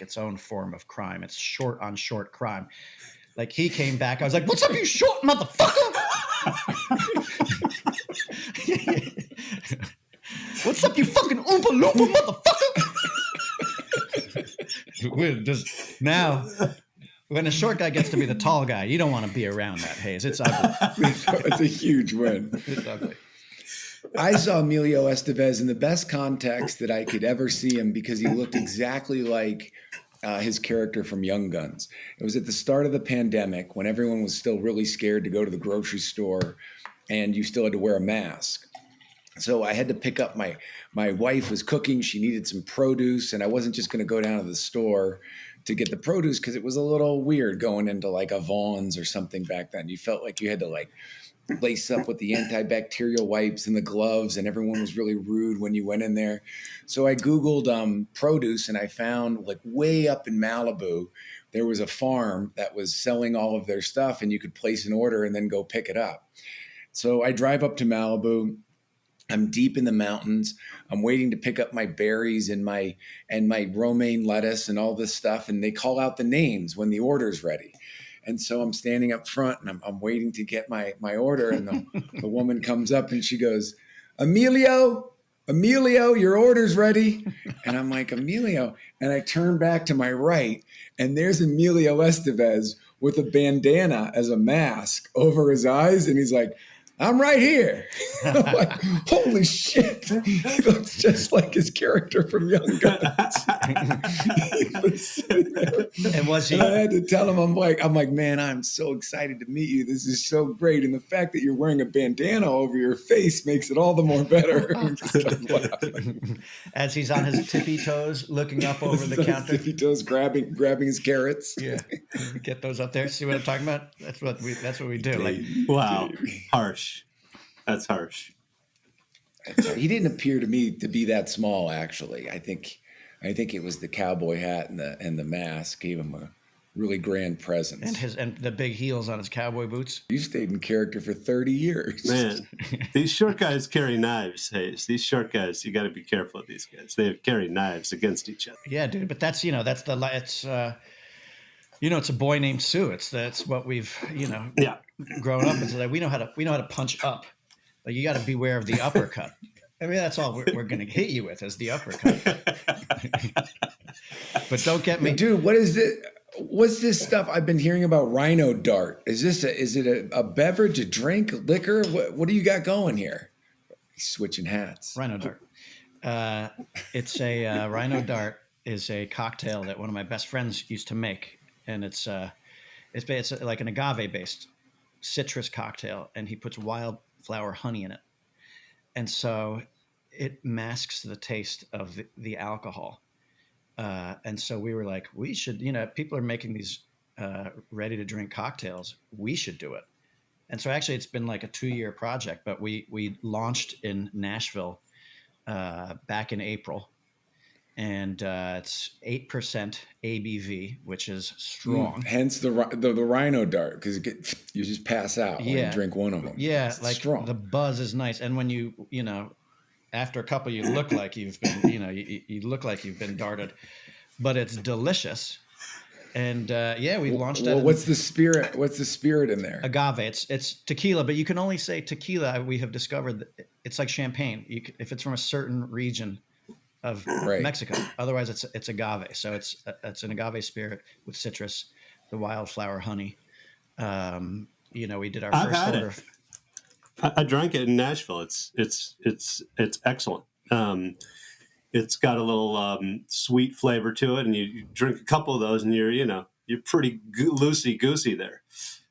its own form of crime. It's short on short crime. Like he came back, I was like, "What's up, you short motherfucker? What's up, you fucking oompa loompa motherfucker?" We're just now. When a short guy gets to be the tall guy, you don't want to be around that, Hayes. It's ugly. It's a huge win. It's ugly. I saw Emilio Estevez in the best context that I could ever see him because he looked exactly like his character from Young Guns. It was at the start of the pandemic when everyone was still really scared to go to the grocery store and you still had to wear a mask. So I had to pick up my wife was cooking. She needed some produce, and I wasn't just going to go down to the store to get the produce because it was a little weird going into like a Vaughn's or something back then. You felt like you had to lace up with the antibacterial wipes and the gloves, and everyone was really rude when you went in there. So I Googled produce, and I found way up in Malibu, there was a farm that was selling all of their stuff, and you could place an order and then go pick it up. So I drive up to Malibu. I'm deep in the mountains. I'm waiting to pick up my berries and my romaine lettuce and all this stuff. And they call out the names when the order's ready. And so I'm standing up front and I'm waiting to get my order. And the woman comes up and she goes, Emilio, your order's ready. And I'm like, Emilio. And I turn back to my right, and there's Emilio Estevez with a bandana as a mask over his eyes. And he's like, I'm right here. I'm like, holy shit. He looks just like his character from Young Guns. He was sitting there. And was he? And I had to tell him, I'm like, man, I'm so excited to meet you. This is so great. And the fact that you're wearing a bandana over your face makes it all the more better. As he's on his tippy toes, looking up over the counter. Tippy toes, grabbing his carrots. Yeah. Get those up there. See what I'm talking about? That's what we do. Wow. Harsh. That's harsh. He didn't appear to me to be that small, actually. I think it was the cowboy hat and the mask gave him a really grand presence. And the big heels on his cowboy boots. You stayed in character for 30 years. Man, these short guys carry knives, Hayes. These short guys, you got to be careful of these guys. They carry knives against each other. Yeah, dude, but it's it's a boy named Sue. That's what we've, grown up. It's like we know how to punch up. Like you got to beware of the uppercut. I mean, that's all we're going to hit you with is the uppercut. But don't get me, dude. What is it? What's this stuff I've been hearing about? Rhino dart? Is it a beverage, a drink, liquor? What do you got going here? He's switching hats. Rhino dart. It's a Rhino dart is a cocktail that one of my best friends used to make, and it's like an agave based citrus cocktail, and he puts wildflower honey in it, and so it masks the taste of the alcohol. And so we were like, we should, people are making these ready to drink cocktails. We should do it. And so actually it's been like a 2-year project, but we launched in Nashville back in April. And it's 8% ABV, which is strong. Hence the Rhino dart, because you just pass out when you drink one of them. Yeah, it's like strong. The buzz is nice. And when you after a couple, you look like you've been, you look like you've been darted, but it's delicious. And we launched that. Well, what's the spirit? What's the spirit in there? Agave. It's tequila, but you can only say tequila. We have discovered that it's like champagne. If it's from a certain region of Mexico, otherwise it's agave. So it's an agave spirit with citrus, the wildflower honey. We did our first order. I drank it in Nashville. It's excellent. It's got a little sweet flavor to it, and you drink a couple of those, and you're pretty loosey goosey there.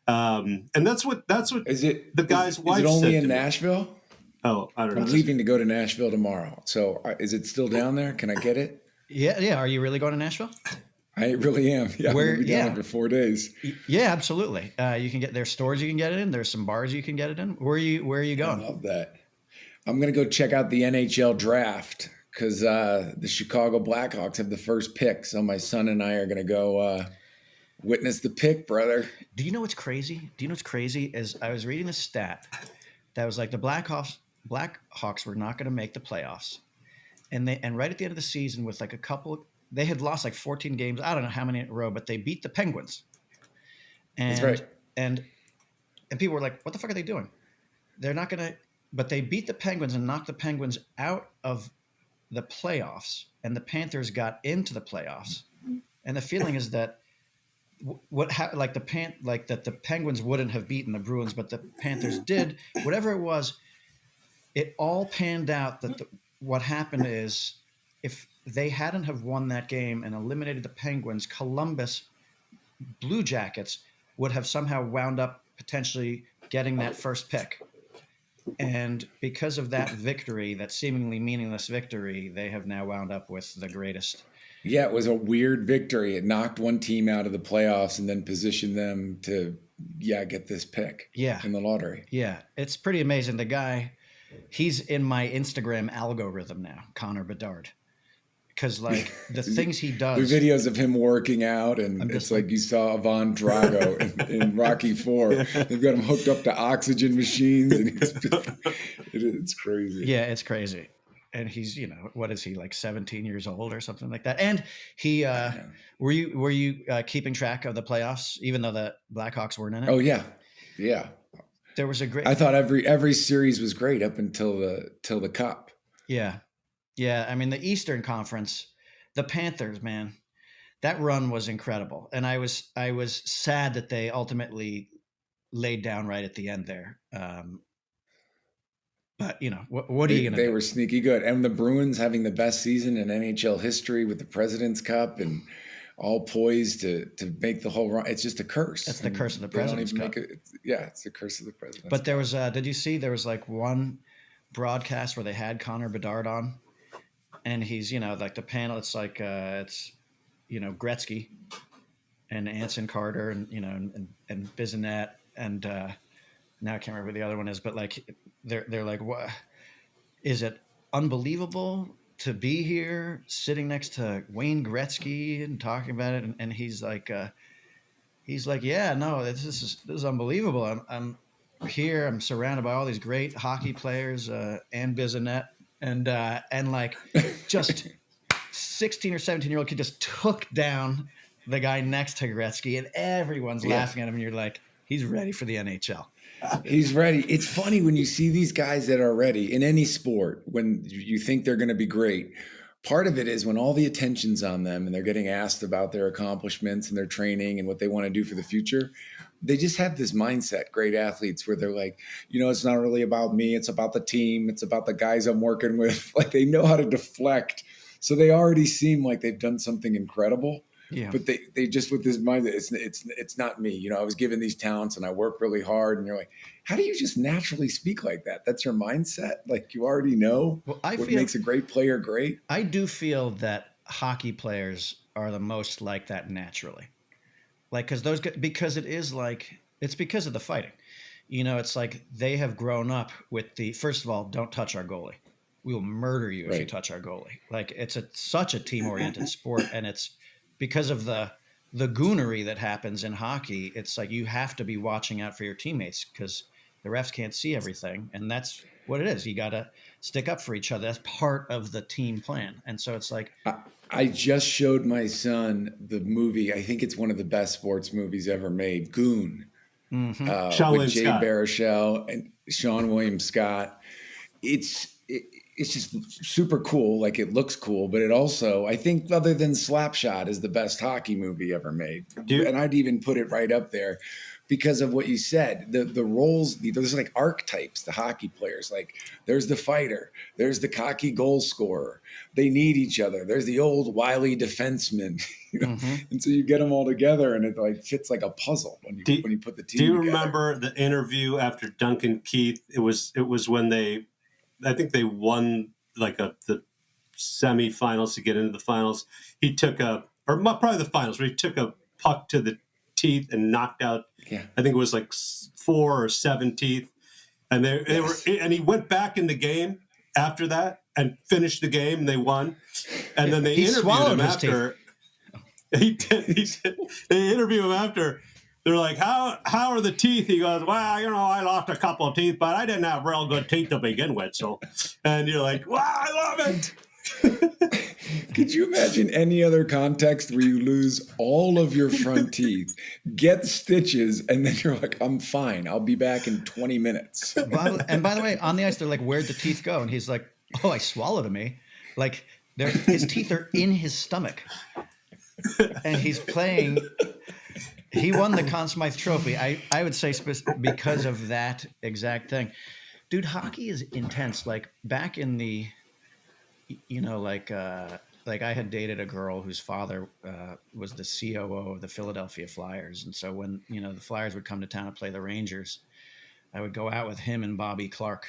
And that's what Is it the guy's wife said. Is it only said in Nashville? Oh, I don't know. I'm leaving to go to Nashville tomorrow. So is it still down there? Can I get it? Yeah. Are you really going to Nashville? I really am. Yeah, I'm going to be down there for 4 days. Yeah, absolutely. You can there's stores you can get it in. There's some bars you can get it in. Where are you going? I love that. I'm going to go check out the NHL draft because the Chicago Blackhawks have the first pick. So my son and I are going to go witness the pick, brother. Do you know what's crazy? Is I was reading a stat that was like the Blackhawks were not going to make the playoffs. And right at the end of the season with like they had lost like 14 games. I don't know how many in a row, but they beat the Penguins. And, that's right. And people were like, what the fuck are they doing? They're not going to, but they beat the Penguins and knocked the Penguins out of the playoffs, and the Panthers got into the playoffs. And the feeling is that that the Penguins wouldn't have beaten the Bruins, but the Panthers did. Whatever it was, it all panned out that what happened is if they hadn't have won that game and eliminated the Penguins, Columbus Blue Jackets would have somehow wound up potentially getting that first pick. And because of that victory, that seemingly meaningless victory, they have now wound up with the greatest. Yeah, it was a weird victory. It knocked one team out of the playoffs and then positioned them to, get this pick in the lottery. Yeah, it's pretty amazing. The guy, he's in my Instagram algorithm now, Connor Bedard. Because like the things he does, the videos of him working out, and it's like you saw Ivan Drago in Rocky IV. They've got him hooked up to oxygen machines, and it's crazy. Yeah, it's crazy. And he's, what is he, like 17 years old or something like that? And he, were you keeping track of the playoffs, even though the Blackhawks weren't in it? Oh yeah. There was a great. I thought every series was great up until the cup. Yeah. Yeah, I mean, the Eastern Conference, the Panthers, man, that run was incredible. And I was sad that they ultimately laid down right at the end there. But, what are you going to do? They were sneaky good. And the Bruins having the best season in NHL history with the President's Cup and all poised to make the whole run. It's just a curse. That's the curse of the President's Cup. It's the curse of the President's But there Cup. was, did you see there was like one broadcast where they had Connor Bedard on? And he's, like the panel, it's like, Gretzky and Anson Carter and, and Bissonnette. And now I can't remember who the other one is, but like, they're like, what is it unbelievable to be here sitting next to Wayne Gretzky and talking about it? And he's like, yeah, no, this is unbelievable. I'm here. I'm surrounded by all these great hockey players, and Bissonnette. And like just 16 or 17-year-old kid just took down the guy next to Gretzky, and everyone's laughing at him. And you're like, He's ready for the NHL. He's ready. It's funny when you see these guys that are ready in any sport, when you think they're going to be great. Part of it is when all the attention's on them and they're getting asked about their accomplishments and their training and what they want to do for the future. They just have this mindset, great athletes, where they're like, it's not really about me. It's about the team. It's about the guys I'm working with. Like, they know how to deflect. So they already seem like they've done something incredible. Yeah. But they just, with this mindset, it's not me. I was given these talents and I work really hard. And you're like, how do you just naturally speak like that? That's your mindset. Like, you already know what makes a great player great. I do feel that hockey players are the most like that naturally. Like, because it's because of the fighting. It's like they have grown up with first of all, don't touch our goalie. We will murder you if you touch our goalie. Like, it's such a team-oriented sport, and it's because of the goonery that happens in hockey. It's like you have to be watching out for your teammates because the refs can't see everything, and that's what it is. You got to stick up for each other. That's part of the team plan, and so it's like. I just showed my son the movie. I think it's one of the best sports movies ever made, Goon, with Jay Baruchel and Sean William Scott. It's just super cool. Like, it looks cool, but it also, I think, other than Slapshot, is the best hockey movie ever made. And I'd even put it right up there because of what you said. The roles, there's like archetypes, the hockey players. Like, there's the fighter, there's the cocky goal scorer. They need each other. There's the old wily defenseman. And so you get them all together, and it like fits like a puzzle when you put the team together. Do you remember the interview after Duncan Keith? It was when I think they won like the semifinals to get into the finals. He took probably the finals, where he took a puck to the teeth and knocked out. Yeah. I think it was like 4 or 7 teeth, and and he went back in the game after that and finished the game, and they won. And then they interviewed him after. They interview him after. They're like, how are the teeth? He goes, well, I lost a couple of teeth, but I didn't have real good teeth to begin with. So, and you're like, wow, I love it. Could you imagine any other context where you lose all of your front teeth, get stitches, and then you're like, I'm fine. I'll be back in 20 minutes. And by the way, on the ice, they're like, where'd the teeth go? And he's like, oh, I swallowed them, eh? Like, his teeth are in his stomach. And he's playing... He won the Conn Smythe Trophy. I would say because of that exact thing. Dude, hockey is intense. Like, back in the, like I had dated a girl whose father was the COO of the Philadelphia Flyers. And so when, the Flyers would come to town to play the Rangers, I would go out with him and Bobby Clark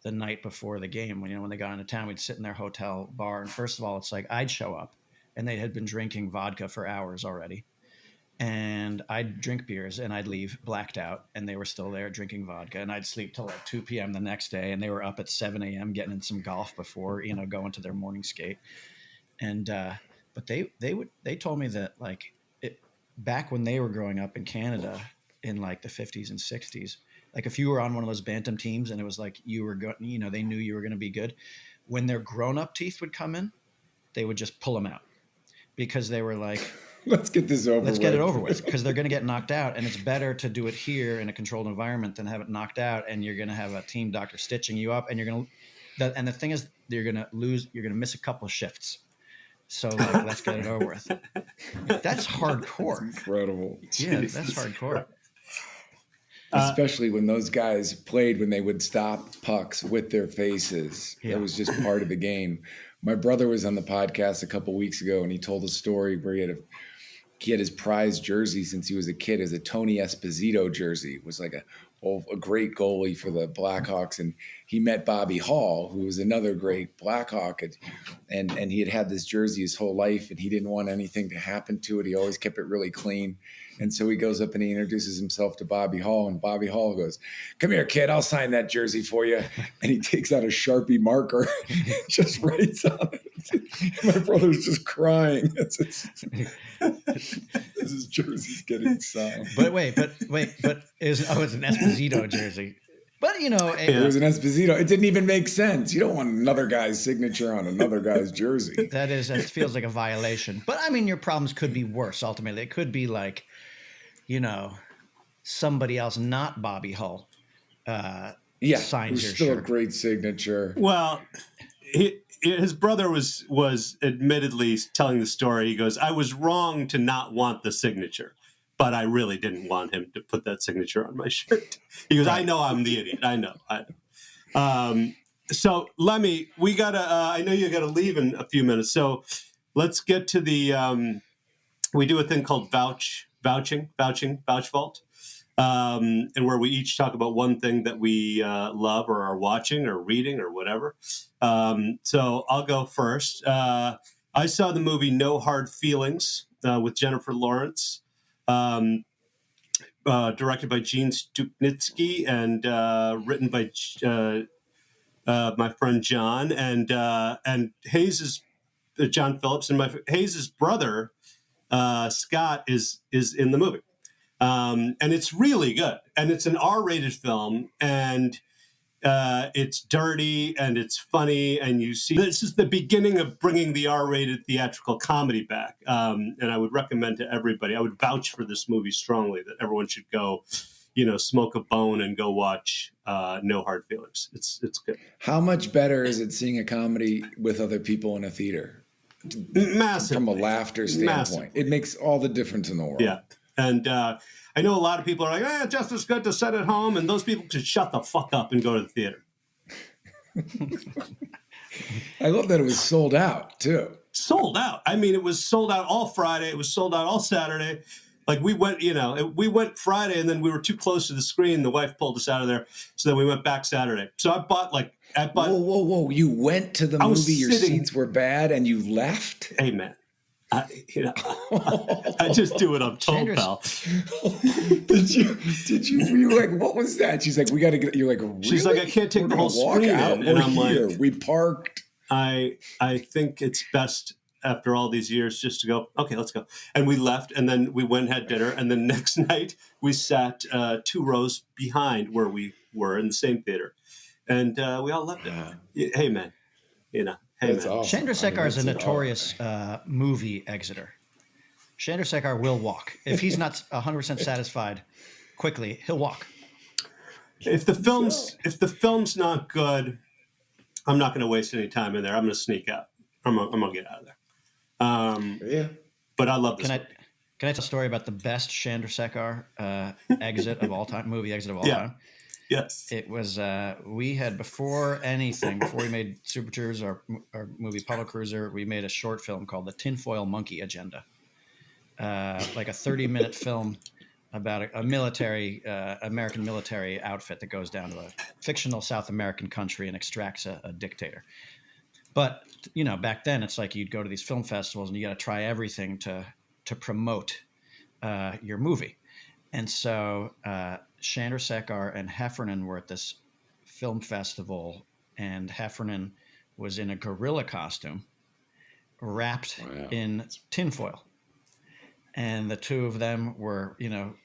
the night before the game. When they got into town, we'd sit in their hotel bar. And first of all, it's like I'd show up, and they had been drinking vodka for hours already. And I'd drink beers and I'd leave blacked out, and they were still there drinking vodka, and I'd sleep till like 2 p.m. the next day, and they were up at 7 a.m. getting in some golf before, going to their morning skate. And, but they told me that like back when they were growing up in Canada in like the 50s and 60s, like if you were on one of those bantam teams and it was like you were going, they knew you were going to be good, when their grown-up teeth would come in, they would just pull them out because they were like, let's get this over with. Let's get it over with, because they're going to get knocked out, and it's better to do it here in a controlled environment than have it knocked out, and you're going to have a team doctor stitching you up, and you're going to – and the thing is, you're going to miss a couple of shifts. So, like, let's get it over with. That's hardcore. That's incredible. Yeah, that's hardcore. Especially when those guys played when they would stop pucks with their faces. Yeah. That was just part of the game. My brother was on the podcast a couple weeks ago, and he told a story where he had his prized jersey since he was a kid as a Tony Esposito jersey. It was like a great goalie for the Blackhawks, and he met Bobby Hall, who was another great Blackhawk, and he had this jersey his whole life, and he didn't want anything to happen to it. He always kept it really clean. And so he goes up and he introduces himself to Bobby Hall, and Bobby Hall goes, "Come here, kid, I'll sign that jersey for you." And he takes out a Sharpie marker, just writes on it. My brother's just crying. As his jersey's getting signed. But it's an Esposito jersey. But, it was an Esposito. It didn't even make sense. You don't want another guy's signature on another guy's jersey. That feels like a violation. But, I mean, your problems could be worse, ultimately. It could be like, somebody else, not Bobby Hull, signs your still shirt. A great signature. Well, his brother was admittedly telling the story. He goes, "I was wrong to not want the signature, but I really didn't want him to put that signature on my shirt." He goes, "I know I'm the idiot. I know." So Lemmy, we gotta. I know you gotta leave in a few minutes. So let's get to the. We do a thing called vouch vault, and where we each talk about one thing that we love or are watching or reading or whatever. So I'll go first. I saw the movie No Hard Feelings with Jennifer Lawrence. Directed by Gene Stupnitsky and written by my friend John and Hayes's John Phillips, and Hayes's brother Scott is in the movie, and it's really good, and it's an R-rated film, and it's dirty and it's funny, and you see this is the beginning of bringing the R-rated theatrical comedy back, and I would recommend to everybody. I would vouch for this movie strongly that everyone should go, smoke a bone and go watch No Hard Feelings. It's good. How much better is it seeing a comedy with other people in a theater? Massive. From a laughter standpoint. It makes all the difference in the world. Yeah. And I know a lot of people are like, just as good to sit at home. And those people should shut the fuck up and go to the theater. I love that it was sold out, too. Sold out. I mean, it was sold out all Friday. It was sold out all Saturday. Like we went Friday and then we were too close to the screen. The wife pulled us out of there. So then we went back Saturday. So I bought. Whoa. You went to the movie, your seats were bad and you left? Hey, man. I just do what I'm told, pal. Did you were like, what was that? She's like, we got to get, you're like, really? She's like, I can't take the whole screen in. And I'm like, we parked. I think it's best after all these years just to go, okay, let's go. And we left, and then we went and had dinner, and then next night we sat 2 rows behind where we were in the same theater. And we all loved it. Hey, man. Hey, that's man. awesome. Chandrasekhar is a notorious movie exiter. Chandrasekhar will walk. If he's not 100% satisfied quickly, he'll walk. If the film's not good, I'm not going to waste any time in there. I'm going to sneak out. I'm going to get out of there. But I love this movie. Can I tell a story about the best Chandrasekhar exit of all time, movie exit of all time? Yes. It was, we had, before we made Super Troopers, our movie Puddle Cruiser, we made a short film called The Tinfoil Monkey Agenda. Like a 30-minute film about a military, American military outfit that goes down to a fictional South American country and extracts a dictator. But, back then it's like you'd go to these film festivals and you got to try everything to promote your movie. And so Chandrasekhar and Heffernan were at this film festival, and Heffernan was in a gorilla costume wrapped in tinfoil. And the two of them were,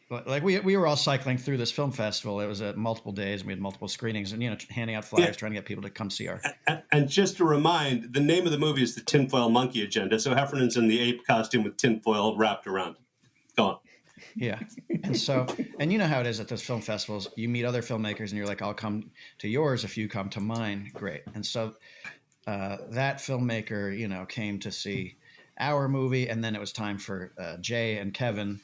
like we were all cycling through this film festival. It was multiple days, and we had multiple screenings, and handing out flyers, trying to get people to come see our. And just to remind, the name of the movie is The Tinfoil Monkey Agenda. So Heffernan's in the ape costume with tinfoil wrapped around. Go on. Yeah. And so, and you know how it is at those film festivals, you meet other filmmakers and you're like, I'll come to yours if you come to mine. Great. And so that filmmaker, came to see our movie, and then it was time for Jay and Kevin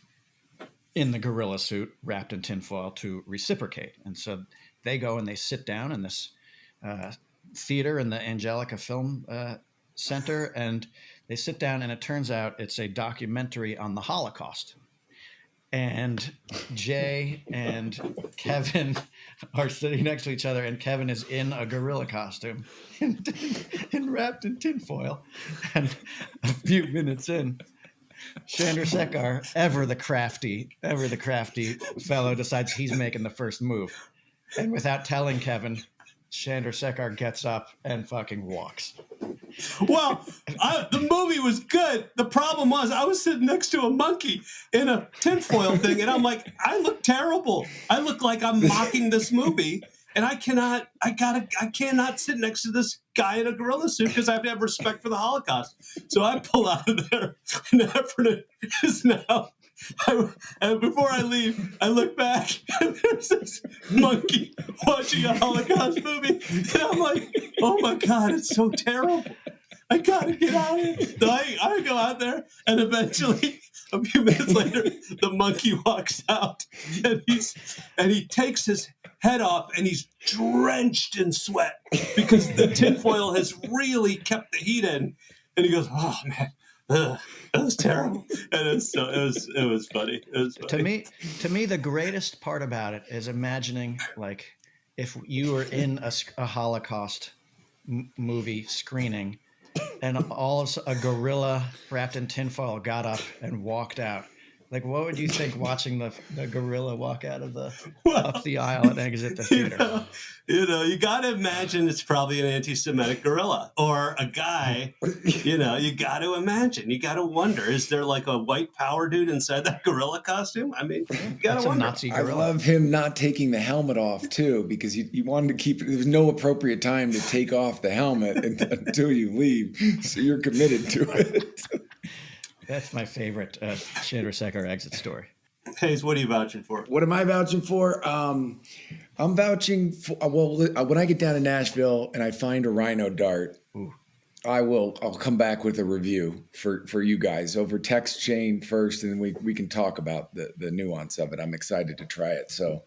in the gorilla suit wrapped in tinfoil to reciprocate. And so they go and they sit down in this theater in the Angelica Film Center, and they sit down, and it turns out it's a documentary on the Holocaust. And Jay and Kevin are sitting next to each other, and Kevin is in a gorilla costume and wrapped in tinfoil. And a few minutes in, Chandrasekhar, ever the crafty fellow, decides he's making the first move. And without telling Kevin, Chandrasekhar gets up and fucking walks. Well, the movie was good. The problem was I was sitting next to a monkey in a tinfoil thing, and I'm like, I look terrible. I look like I'm mocking this movie, and I cannot sit next to this guy in a gorilla suit because I have to have respect for the Holocaust. So I pull out of there, and Heffernan is now and before I leave, I look back and there's this monkey watching a Holocaust movie. And I'm like, oh my God, it's so terrible. I gotta get out of here. So I go out there, and eventually, a few minutes later, the monkey walks out, and he takes his head off, and he's drenched in sweat because the tinfoil has really kept the heat in. And he goes, "Oh man, that was terrible." And it was funny. It was funny. To me, the greatest part about it is imagining like if you were in a Holocaust movie screening. And a gorilla wrapped in tinfoil got up and walked out. Like, what would you think watching the gorilla walk out of up the aisle and exit the theater? You got to imagine it's probably an anti-Semitic gorilla or a guy. You got to imagine. You got to wonder: is there like a white power dude inside that gorilla costume? I mean, you got to wonder. Nazi gorilla. I love him not taking the helmet off too, because you wanted to keep. There was no appropriate time to take off the helmet until you leave, so you're committed to it. That's my favorite Chandrasekhar exit story. Hayes, what are you vouching for? What am I vouching for? I'm vouching for, when I get down to Nashville and I find a rhino dart, I'll come back with a review for you guys over text chain first, and then we can talk about the nuance of it. I'm excited to try it. So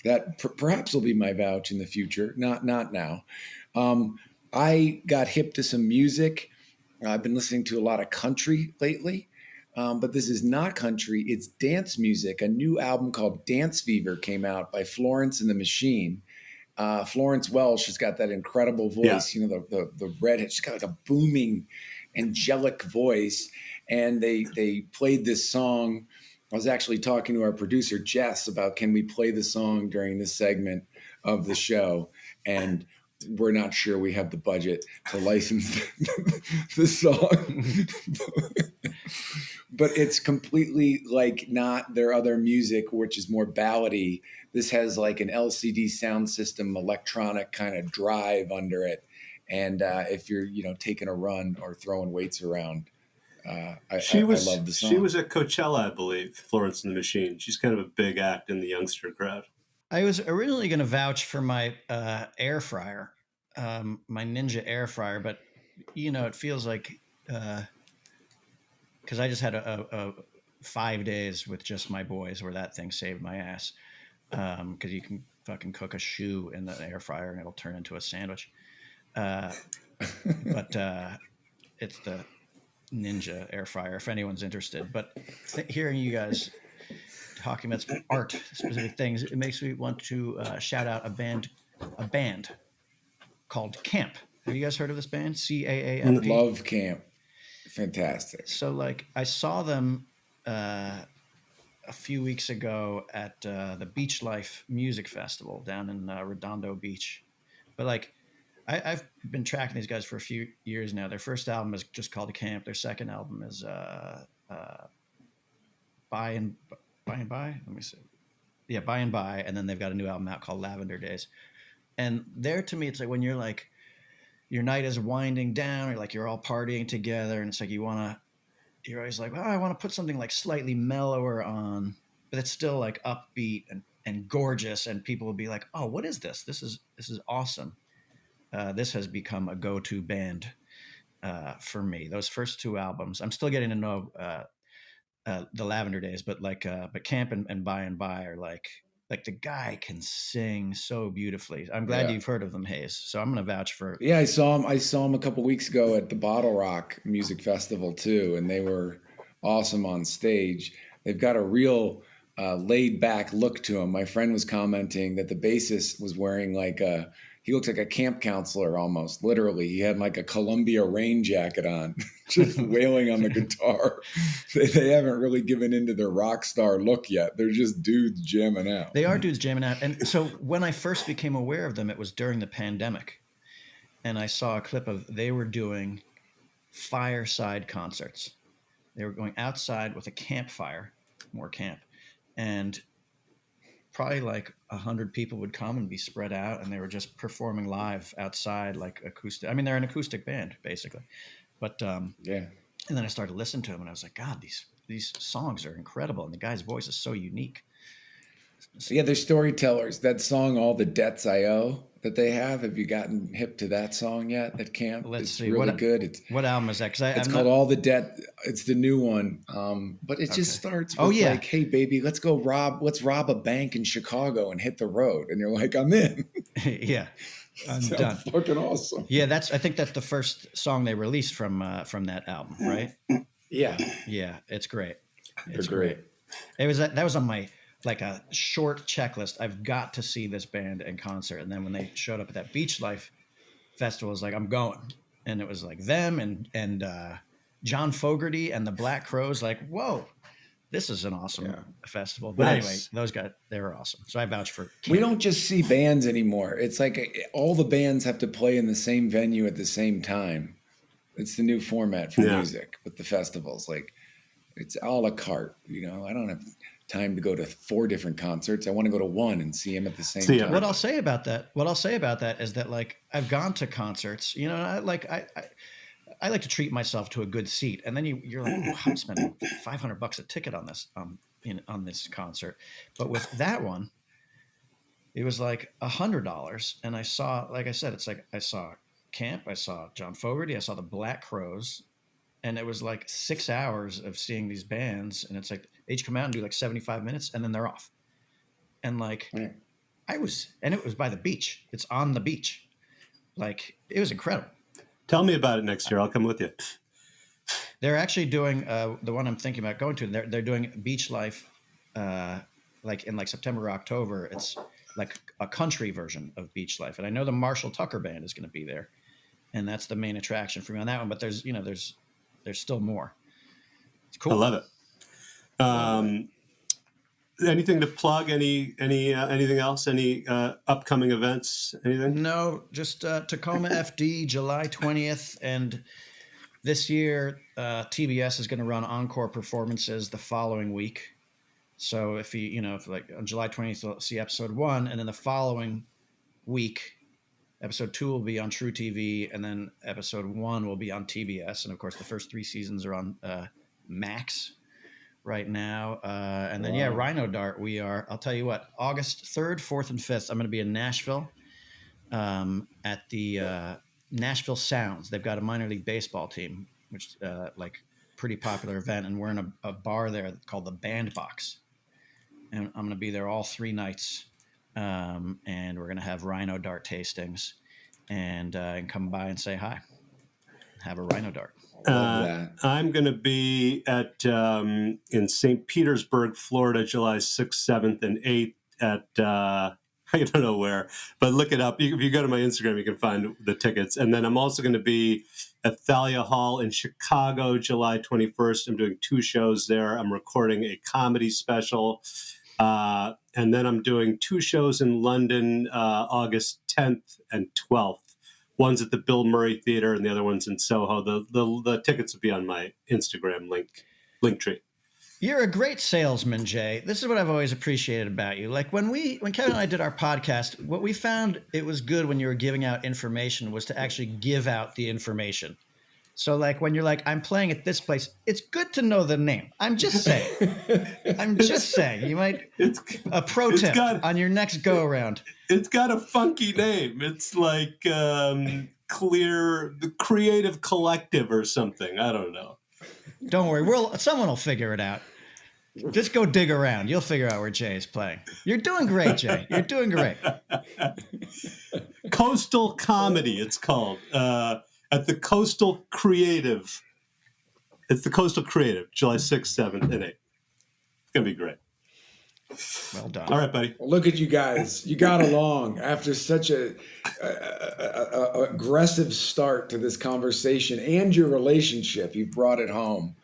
that perhaps will be my vouch in the future. Not now. I got hip to some music. I've been listening to a lot of country lately, but this is not country. It's dance music. A new album called Dance Fever came out by Florence and the Machine. Florence Welch has got that incredible voice, the redhead. She's got like a booming, angelic voice. And they played this song. I was actually talking to our producer, Jess, about can we play the song during this segment of the show? And we're not sure we have the budget to license the song. But it's completely like not their other music, which is more ballady. This has like an LCD sound system, electronic kind of drive under it. And if you're, taking a run or throwing weights around, I love the song. She was at Coachella, I believe, Florence and the Machine. She's kind of a big act in the youngster crowd. I was originally going to vouch for my air fryer, my Ninja air fryer, but it feels like because I just had a 5 days with just my boys where that thing saved my ass. Because you can fucking cook a shoe in the air fryer and it'll turn into a sandwich. But it's the Ninja air fryer if anyone's interested. But hearing you guys talking about art, specific things, it makes me want to shout out a band called Camp. Have you guys heard of this band? CAAMP? Love Camp. Fantastic. So like I saw them a few weeks ago at the Beach Life Music Festival down in Redondo Beach. But like I've been tracking these guys for a few years now. Their first album is just called Camp. Their second album is By and By. Let me see. Yeah, By and By. And then they've got a new album out called Lavender Days. And there, to me, it's like when you're like, your night is winding down, or like you're all partying together, and it's like you're always like, oh, I want to put something like slightly mellower on, but it's still like upbeat and gorgeous, and people will be like, oh, what is this? This is awesome. This has become a go-to band for me. Those first two albums, I'm still getting to know the Lavender Days, but Camp and By and By are like the guy can sing so beautifully. I'm glad you've heard of them, Hayes. So I'm going to vouch for. Yeah, I saw him a couple weeks ago at the Bottle Rock Music Festival too, and they were awesome on stage. They've got a real laid back look to him. My friend was commenting that the bassist was wearing he looks like a camp counselor almost, literally. He had like a Columbia rain jacket on, just wailing on the guitar. They haven't really given into their rock star look yet. They're just dudes jamming out. They are dudes jamming out. And so when I first became aware of them, it was during the pandemic. And I saw a clip of they were doing fireside concerts. They were going outside with a campfire, more camp. And probably like 100 people would come and be spread out, and they were just performing live outside, like acoustic. I mean, they're an acoustic band basically, but and then I started to listen to them, and I was like, God, these these songs are incredible, and the guy's voice is so unique. So yeah, they're storytellers. That song, All the Debts I Owe, that they have you gotten hip to that song yet at camp? Let's see. Really good. What album is that? Because it's called All the Debt. It's the new one. But it just starts with like, hey baby, let's rob a bank in Chicago and hit the road. And you're like, I'm in. Yeah. I'm done. Fucking awesome. Yeah, I think that's the first song they released from that album, right? Yeah. Yeah, it's great. It's great. That was on my like a short checklist. I've got to see this band in concert. And then when they showed up at that Beach Life festival, I was like, I'm going. And it was like them and John Fogerty and the Black Crowes. Like, whoa, this is an awesome festival. But anyway, those guys, they were awesome. So I vouch for Camp. We don't just see bands anymore. It's like all the bands have to play in the same venue at the same time. It's the new format for music with the festivals. Like, it's a la carte. I don't have time to go to 4 different concerts. I want to go to one and see them at the same time. What I'll say about that is that, like, I've gone to concerts, I like to treat myself to a good seat. And then you're like, oh, I'm spending $500 a ticket on this, on this concert. But with that one, it was like $100. And I saw, like I said, it's like, I saw Camp, I saw John Fogerty, I saw the Black Crowes. And it was like 6 hours of seeing these bands. And it's like, they each come out and do like 75 minutes and then they're off. And like, and it was by the beach. It's on the beach. Like, it was incredible. Tell me about it next year. I'll come with you. They're actually doing the one I'm thinking about going to. They're doing Beach Life, like in like September or October. It's like a country version of Beach Life. And I know the Marshall Tucker Band is going to be there. And that's the main attraction for me on that one. But there's still more. It's cool. I love it. Anything to plug? Anything else? Any upcoming events? Anything? No, just Tacoma FD, July 20th. And this year, TBS is going to run encore performances the following week. So if if like on July 20th, you'll see episode 1. And then the following week, episode 2 will be on True TV, and then episode 1 will be on TBS. And of course, the first 3 seasons are on Max right now. And then, Rhino Dart, I'll tell you what, August 3rd, 4th, and 5th, I'm going to be in Nashville at the Nashville Sounds. They've got a minor league baseball team, which like pretty popular event. And we're in a bar there called the Bandbox. And I'm going to be there all 3 nights. And we're going to have Rhino Dart tastings and come by and say hi. Have a Rhino Dart. I'm going to be in St. Petersburg, Florida, July 6th, 7th, and 8th at I don't know where, but look it up. If you go to my Instagram, you can find the tickets. And then I'm also going to be at Thalia Hall in Chicago, July 21st. I'm doing 2 shows there. I'm recording a comedy special. And then I'm doing 2 shows in London, August 10th and 12th. One's at the Bill Murray Theater and the other one's in Soho. The tickets will be on my Instagram link tree. You're a great salesman, Jay. This is what I've always appreciated about you. Like when Kevin and I did our podcast, what we found it was good when you were giving out information was to actually give out the information. So like when you're like, I'm playing at this place, it's good to know the name. I'm just saying. You might a pro tip on your next go around. It's got a funky name. It's like the Creative Collective or something. I don't know. Don't worry. Someone will figure it out. Just go dig around. You'll figure out where Jay is playing. You're doing great, Jay. You're doing great. Coastal Comedy, it's called. At the Coastal Creative. It's the Coastal Creative, July 6th, 7th, and 8th. It's going to be great. Well done. All right, buddy. Well, look at you guys. You got along after such a aggressive start to this conversation and your relationship. You've brought it home.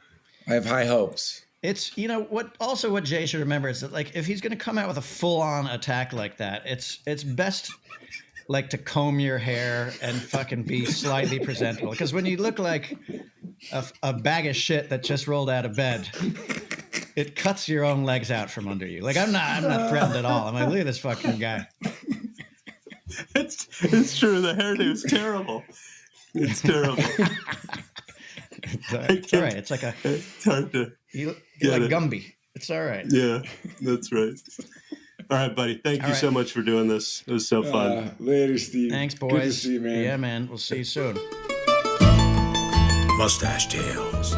I have high hopes. It's, what Jay should remember is that, like, if he's going to come out with a full-on attack like that, it's best like to comb your hair and fucking be slightly presentable. Because when you look like a bag of shit that just rolled out of bed, it cuts your own legs out from under you. Like I'm not threatened at all. I'm like, look at this fucking guy. It's true. The hairdo is terrible. It's terrible. It's all right. It's hard to. You like Gumby. It's all right. Yeah, that's right. All right, buddy. Thank you so much for doing this. It was so fun. Later, Steve. Thanks, boys. Good to see you, man. Yeah, man. We'll see you soon. Mustache Tales.